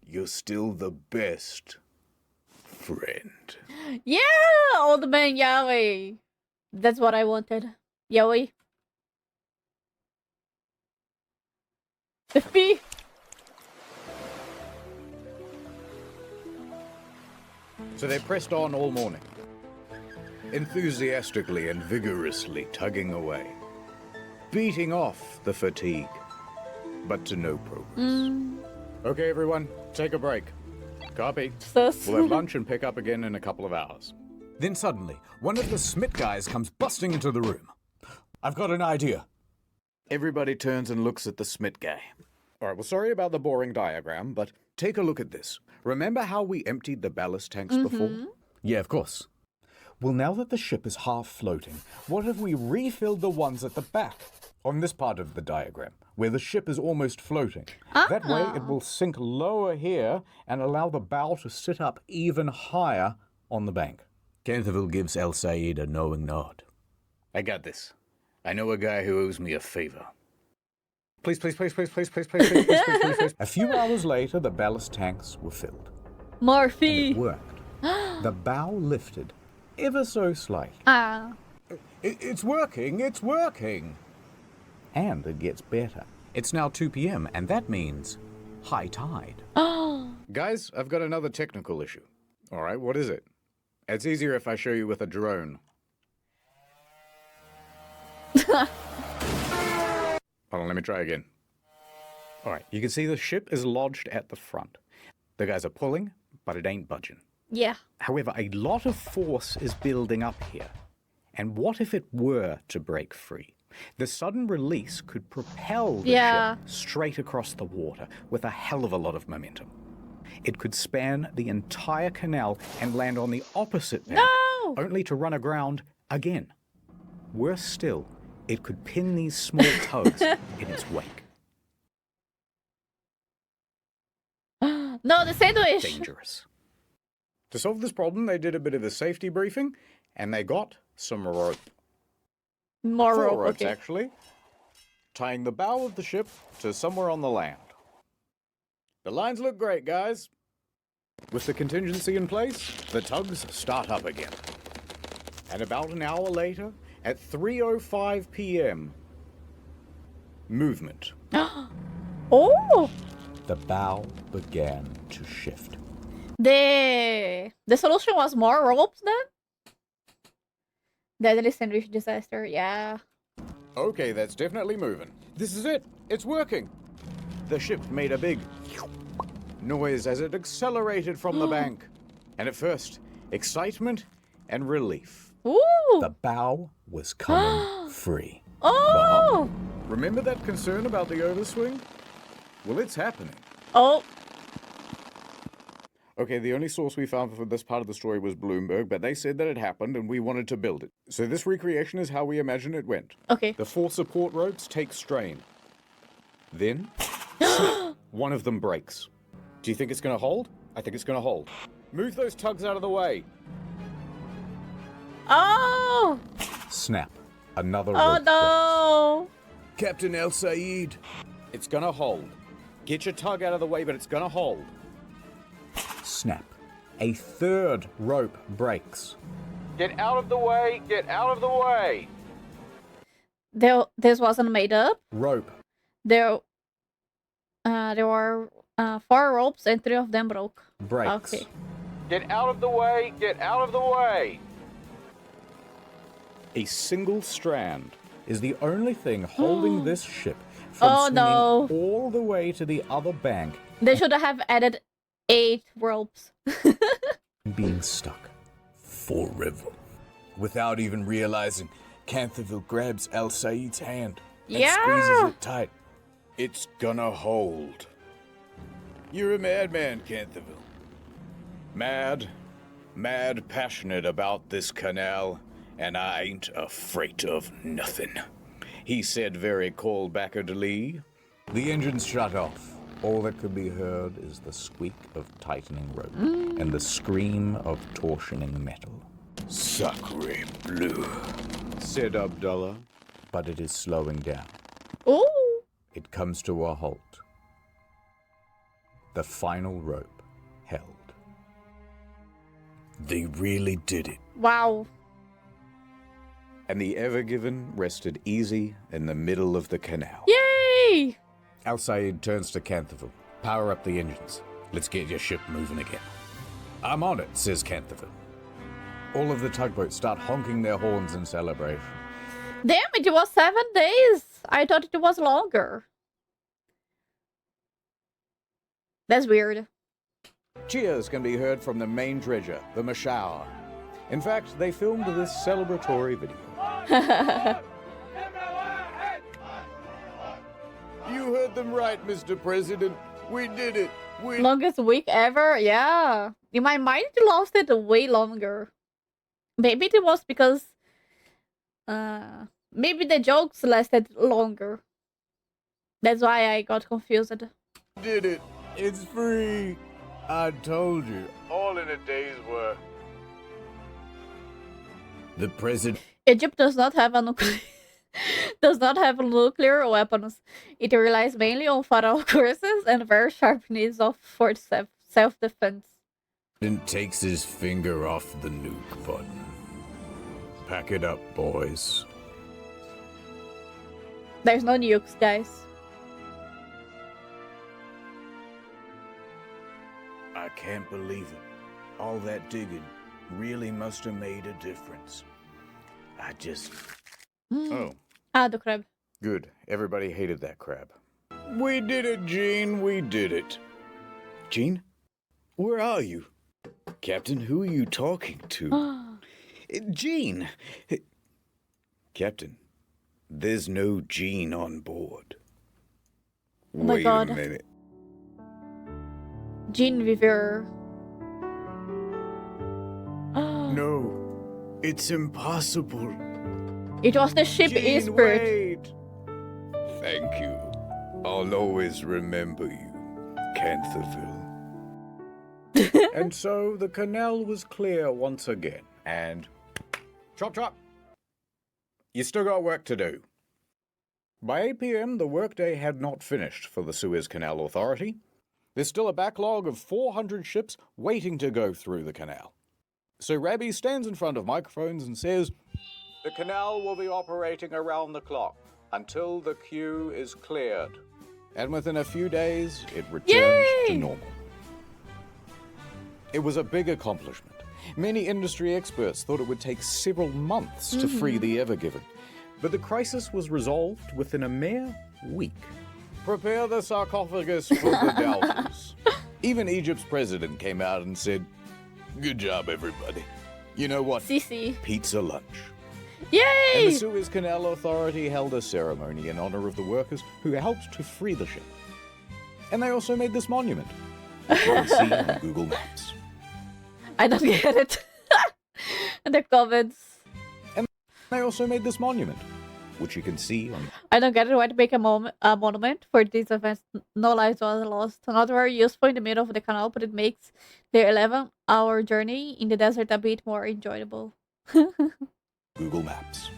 you're still the best friend. Yeah, old man Yahweh. That's what I wanted. Yahweh. The fee. So they pressed on all morning, enthusiastically and vigorously tugging away, beating off the fatigue, but to no progress. Okay, everyone, take a break. Copy. Sus. We'll have lunch and pick up again in a couple of hours. Then suddenly, one of the Smith guys comes busting into the room. I've got an idea. Everybody turns and looks at the Smith guy. All right, well, sorry about the boring diagram, but Take a look at this. Remember how we emptied the ballast tanks before? Yeah, of course. well, now that the ship is half floating, what if we refilled the ones at the back on this part of the diagram, where the ship is almost floating? That way it will sink lower here and allow the bow to sit up even higher on the bank. Canterville gives El Said a knowing nod. I got this. I know a guy who owes me a favor. Please, please, please, please, please, please, please, please, please, please, please, please. A few hours later, the ballast tanks were filled. Morphe. It worked. The bow lifted, ever so slightly. It's working, it's working. And it gets better. It's now 2 p.m., and that means high tide. Guys, I've got another technical issue. All right, what is it? It's easier if I show you with a drone. Hold on, let me try again. All right, you can see the ship is lodged at the front. The guys are pulling, but it ain't budging. Yeah. However, a lot of force is building up here. And what if it were to break free? The sudden release could propel the ship straight across the water with a hell of a lot of momentum. It could span the entire canal and land on the opposite bank, only to run aground again. Worse still, it could pin these small tugs in its wake. No, the sandwich. Dangerous. To solve this problem, they did a bit of a safety briefing, and they got some rope. More 4 rope, ropes, okay. actually, tying the bow of the ship to somewhere on the land. The lines look great, guys. With the contingency in place, the tugs start up again. And about an hour later, at 3:05 p.m., movement. Oh! The bow began to shift. The solution was more ropes then? Deadly sandwich disaster, yeah. Okay, that's definitely moving. This is it. It's working. The ship made a big noise as it accelerated from the bank. And at first, excitement and relief. Ooh! The bow was coming free. Oh! But remember that concern about the overswing? Well, it's happening. Oh. Okay, the only source we found for this part of the story was Bloomberg, but they said that it happened and we wanted to build it. So this recreation is how we imagine it went. Okay. The 4 support ropes take strain. Then, one of them breaks. Do you think it's going to hold? I think it's going to hold. Move those tugs out of the way. Oh! Snap. Another Oh rope no! breaks. Captain El Said. It's going to hold. Get your tug out of the way, but it's going to hold. Snap. A 3rd rope breaks. Get out of the way! Get out of the way! This wasn't made up. Rope. There were 4 ropes and 3 of them broke. Breaks. Okay. Get out of the way! Get out of the way! A single strand is the only thing holding this ship from swinging all the way to the other bank. They should have added 8 ropes. Being stuck forever. Without even realizing, Canterville grabs Al Said's hand and squeezes it tight. It's gonna hold. You're a madman, Canterville. Mad, passionate about this canal, and I ain't afraid of nothing. He said very cold-backedly. The engines shut off. All that could be heard is the squeak of tightening rope and the scream of torsioning metal. Sacre bleu, said Abdullah. But it is slowing down. Ooh. It comes to a halt. The final rope held. They really did it. Wow. And the Ever Given rested easy in the middle of the canal. Yay! Al Said turns to Canterville. Power up the engines. Let's get your ship moving again. I'm on it, says Canterville. All of the tugboats start honking their horns in celebration. Damn it, it was 7 days. I thought it was longer. That's weird. Cheers can be heard from the main dredger, the Mashour. In fact, they filmed this celebratory video. You heard them right, Mr. President. We did it. Longest week ever? Yeah. In my mind, it lasted way longer. Maybe it was because... maybe the jokes lasted longer. That's why I got confused. Did it. It's free. I told you. All in a day's work. The president... Egypt does not have a nuclear weapons. It relies mainly on fatal courses and very sharp needs for self-defense. Takes his finger off the nuke button. Pack it up, boys. There's no nukes, guys. I can't believe it. All that digging really must have made a difference. I just... Oh. Ah, the crab. Good. Everybody hated that crab. We did it, Gene. We did it. Gene? Where are you? Captain, who are you talking to? Gene! Captain, there's no Gene on board. Oh my God. Wait a minute. Gene Viver. No, it's impossible. It was the ship Esprit. Wait. Thank you. I'll always remember you, Canterville. And so the canal was clear once again, and chop chop. You still got work to do. By 8 p.m., the workday had not finished for the Suez Canal Authority. There's still a backlog of 400 ships waiting to go through the canal. So Rabbi stands in front of microphones and says, "The canal will be operating around the clock until the queue is cleared." And within a few days, it returned to normal. It was a big accomplishment. Many industry experts thought it would take several months to free the Ever Given. But the crisis was resolved within a mere week. Prepare the sarcophagus for the doubters. Even Egypt's president came out and said, "Good job, everybody. You know what? Sisi. Pizza lunch." Yay! And the Suez Canal Authority held a ceremony in honor of the workers who helped to free the ship. And they also made this monument, which you can see on Google Maps. I don't get it. In the comments. And they also made this monument, which you can see on... I don't get it. Why to make a monument for these events? No lives was lost. Not very useful in the middle of the canal, but it makes the 11-hour journey in the desert a bit more enjoyable. Google Maps.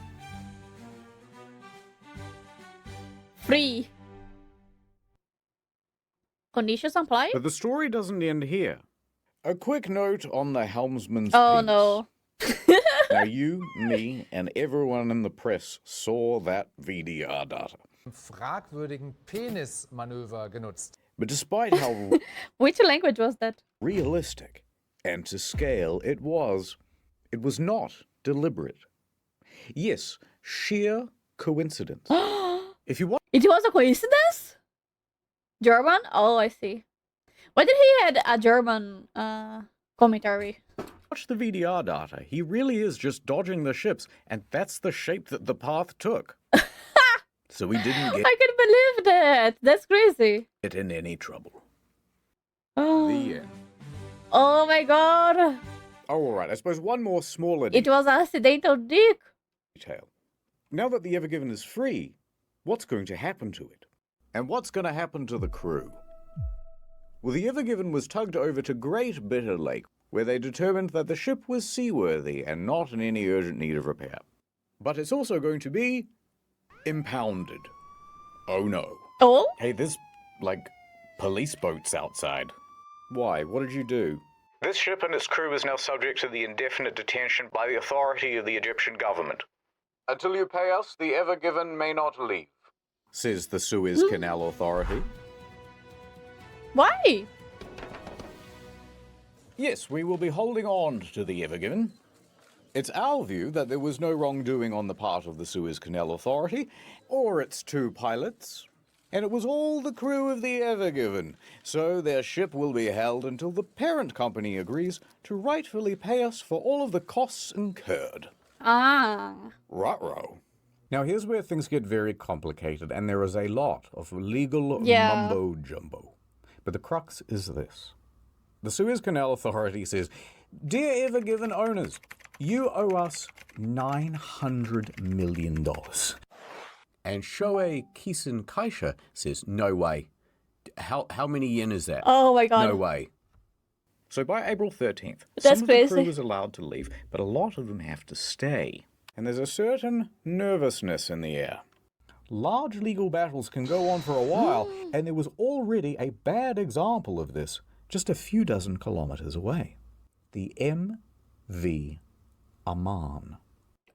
Free. Conditions apply? But the story doesn't end here. A quick note on the helmsman's Oh piece. no. Now you, me, and everyone in the press saw that VDR data. Fragwürdigen Penismanöver genutzt. But despite how Which language was that? realistic And to scale, it was not deliberate. Yes, sheer coincidence. If you watch It was a coincidence? German? Oh, I see. Why did he had a German commentary? the VDR data, he really is just dodging the ships, and that's the shape that the path took. So we didn't get I can believe that. That's crazy. it in any trouble. Oh. The end. Oh my god. Oh, all right. I suppose one more smaller It was an accidental dick. detail. Now that the Ever Given is free, what's going to happen to it? And what's going to happen to the crew? Well, the Ever Given was tugged over to Great Bitter Lake, where they determined that the ship was seaworthy and not in any urgent need of repair. But it's also going to be impounded. Oh no. Oh? Hey, there's, like, police boats outside. Why? What did you do? This ship and its crew is now subject to the indefinite detention by the authority of the Egyptian government. Until you pay us, the Ever Given may not leave, says the Suez Canal Authority. Why? Yes, we will be holding on to the Ever Given. It's our view that there was no wrongdoing on the part of the Suez Canal Authority or its two pilots, and it was all the crew of the Ever Given, so their ship will be held until the parent company agrees to rightfully pay us for all of the costs incurred. Ah. Ruh-roh. Now, here's where things get very complicated, and there is a lot of legal Yeah. mumbo-jumbo. But the crux is this. The Suez Canal Authority says, "Dear Ever Given owners, you owe us $900 million. And Shoei Kisen Kaisha says, no way. How many yen is that? Oh my god. No way. So by April 13th, That's some of the crew crazy. is allowed to leave, but a lot of them have to stay. And there's a certain nervousness in the air. Large legal battles can go on for a while, and there was already a bad example of this just a few dozen kilometers away. The MV Aman.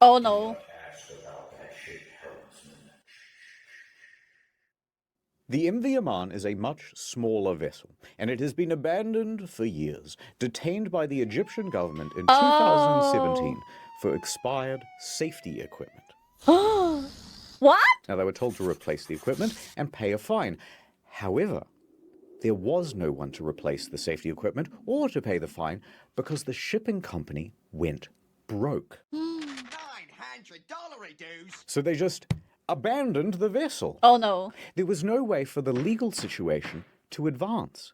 Oh no. The MV Aman is a much smaller vessel, and it has been abandoned for years, detained by the Egyptian government in 2017 for expired safety equipment. What? Now, they were told to replace the equipment and pay a fine. However, there was no one to replace the safety equipment or to pay the fine because the shipping company went broke. $900 dues. So they just abandoned the vessel. Oh no. There was no way for the legal situation to advance.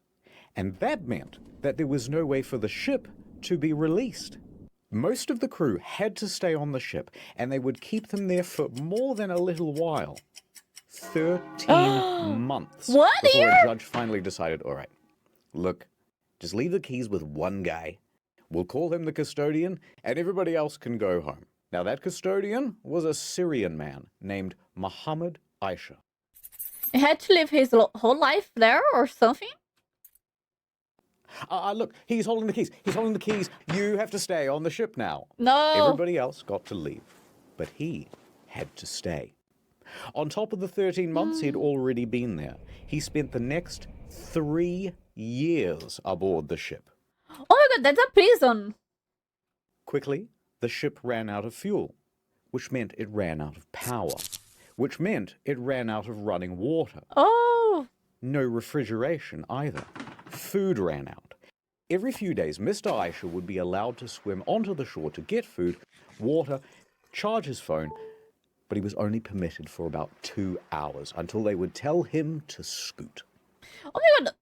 And that meant that there was no way for the ship to be released. Most of the crew had to stay on the ship, and they would keep them there for more than a little while. 13 months. What, before year? a judge finally decided, all right, look, just leave the keys with one guy. We'll call him the custodian, and everybody else can go home. Now, that custodian was a Syrian man named Muhammad Aisha. He had to live his whole life there or something? Look, he's holding the keys. He's holding the keys. You have to stay on the ship now. No. Everybody else got to leave, but he had to stay. On top of the 13 months he'd already been there, he spent the next 3 years aboard the ship. Oh my god, that's a prison. Quickly, the ship ran out of fuel, which meant it ran out of power, which meant it ran out of running water. Oh. No refrigeration either. Food ran out. Every few days, Mr. Aisha would be allowed to swim onto the shore to get food, water, charge his phone, but he was only permitted for about 2 hours until they would tell him to scoot. Oh my god.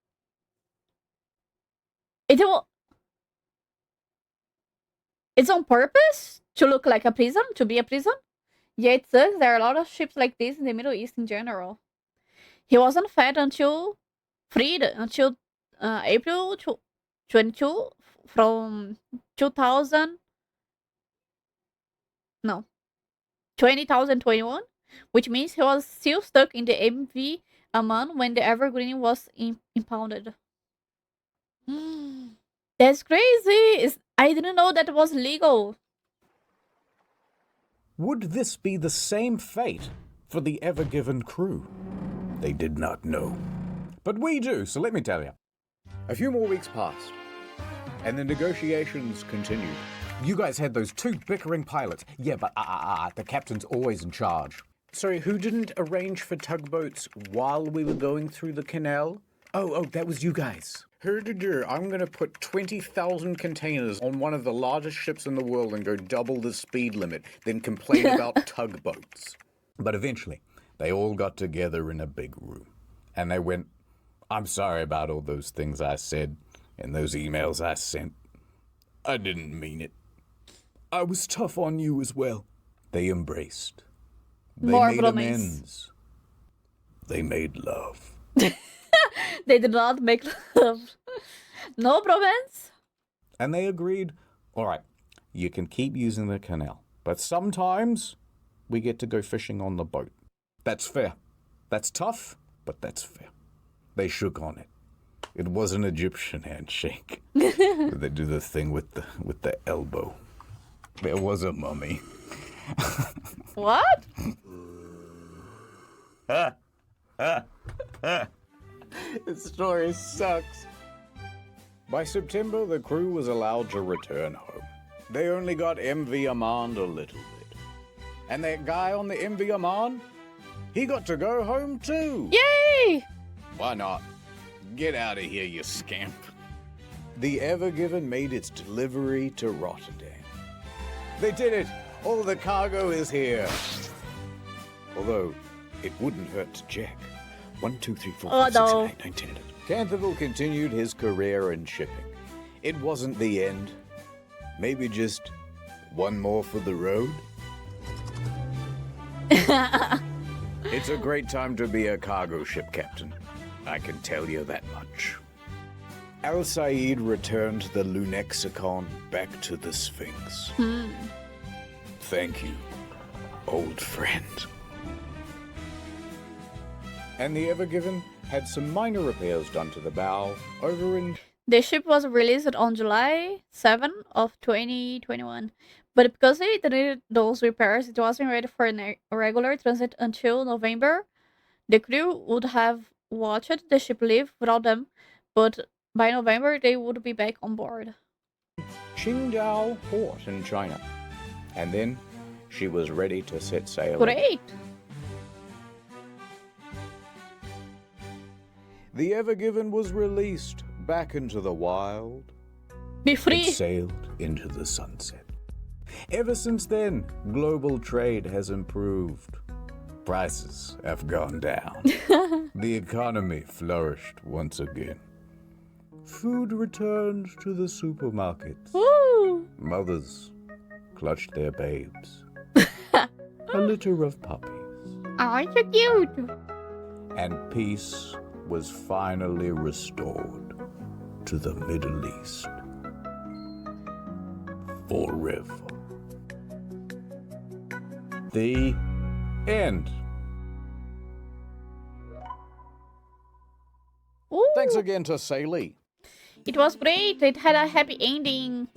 It's on purpose to look like a prison, to be a prison? Yeah, it sucks. There are a lot of ships like this in the Middle East in general. He wasn't fed until freed until April 22 from 2021, which means he was still stuck in the MV Aman when the Evergreen was impounded. That's crazy. I didn't know that was legal. Would this be the same fate for the Ever Given crew? They did not know. But we do, so let me tell you. A few more weeks passed, and the negotiations continued. You guys had those two bickering pilots. Yeah, but the captain's always in charge. Sorry, who didn't arrange for tugboats while we were going through the canal? Oh, that was you guys. I'm gonna put 20,000 containers on one of the largest ships in the world and go double the speed limit, then complain about tugboats. But eventually, they all got together in a big room. And they went, I'm sorry about all those things I said and those emails I sent. I didn't mean it. I was tough on you as well. They embraced. They made amends. They made love. They did not make love. No bromance? And they agreed, all right, you can keep using the canal, but sometimes we get to go fishing on the boat. That's fair. That's tough, but that's fair. They shook on it. It was an Egyptian handshake. They do the thing with the elbow. There was a mummy. What? This story sucks. By September, the crew was allowed to return home. They only got MV Amand a little bit. And that guy on the MV Amand, he got to go home too. Yay! Why not? Get out of here, you scamp. The Ever Given made its delivery to Rotterdam. They did it! All the cargo is here. Although, it wouldn't hurt to check. 1, 2, 3, 4, 5, 6, 7, 8, 9, 10, 11. Canterville continued his career in shipping. It wasn't the end. Maybe just one more for the road? It's a great time to be a cargo ship captain. I can tell you that much. Al Said returned the Lunexicon back to the Sphinx. Thank you, old friend. And the Ever Given had some minor repairs done to the bow over in... The ship was released on July 7 of 2021, but because it needed those repairs, it wasn't ready for a regular transit until November. The crew would have watched the ship leave without them, but by November they would be back on board. Qingdao port in China. And then she was ready to set sail. Great! The Ever Given was released back into the wild. Be free! It sailed into the sunset. Ever since then, global trade has improved. Prices have gone down. The economy flourished once again. Food returned to the supermarkets. Woo! Mothers clutched their babes. A litter of puppies. Oh, so cute! And peace was finally restored to the Middle East. Forever. The end. Ooh. Thanks again to Sailey. It was great. It had a happy ending.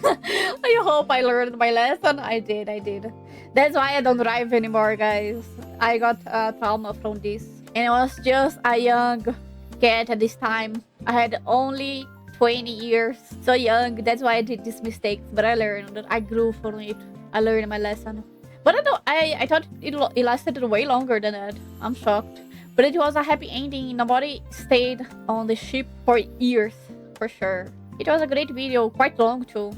I hope I learned my lesson. I did. That's why I don't drive anymore, guys. I got trauma from this. And I was just a young cat at this time. I had only 20 years. So young. That's why I did these mistakes. But I learned. I grew from it. I learned my lesson. But I thought it lasted way longer than that. I'm shocked. But it was a happy ending. Nobody stayed on the ship for years, for sure. It was a great video, quite long too.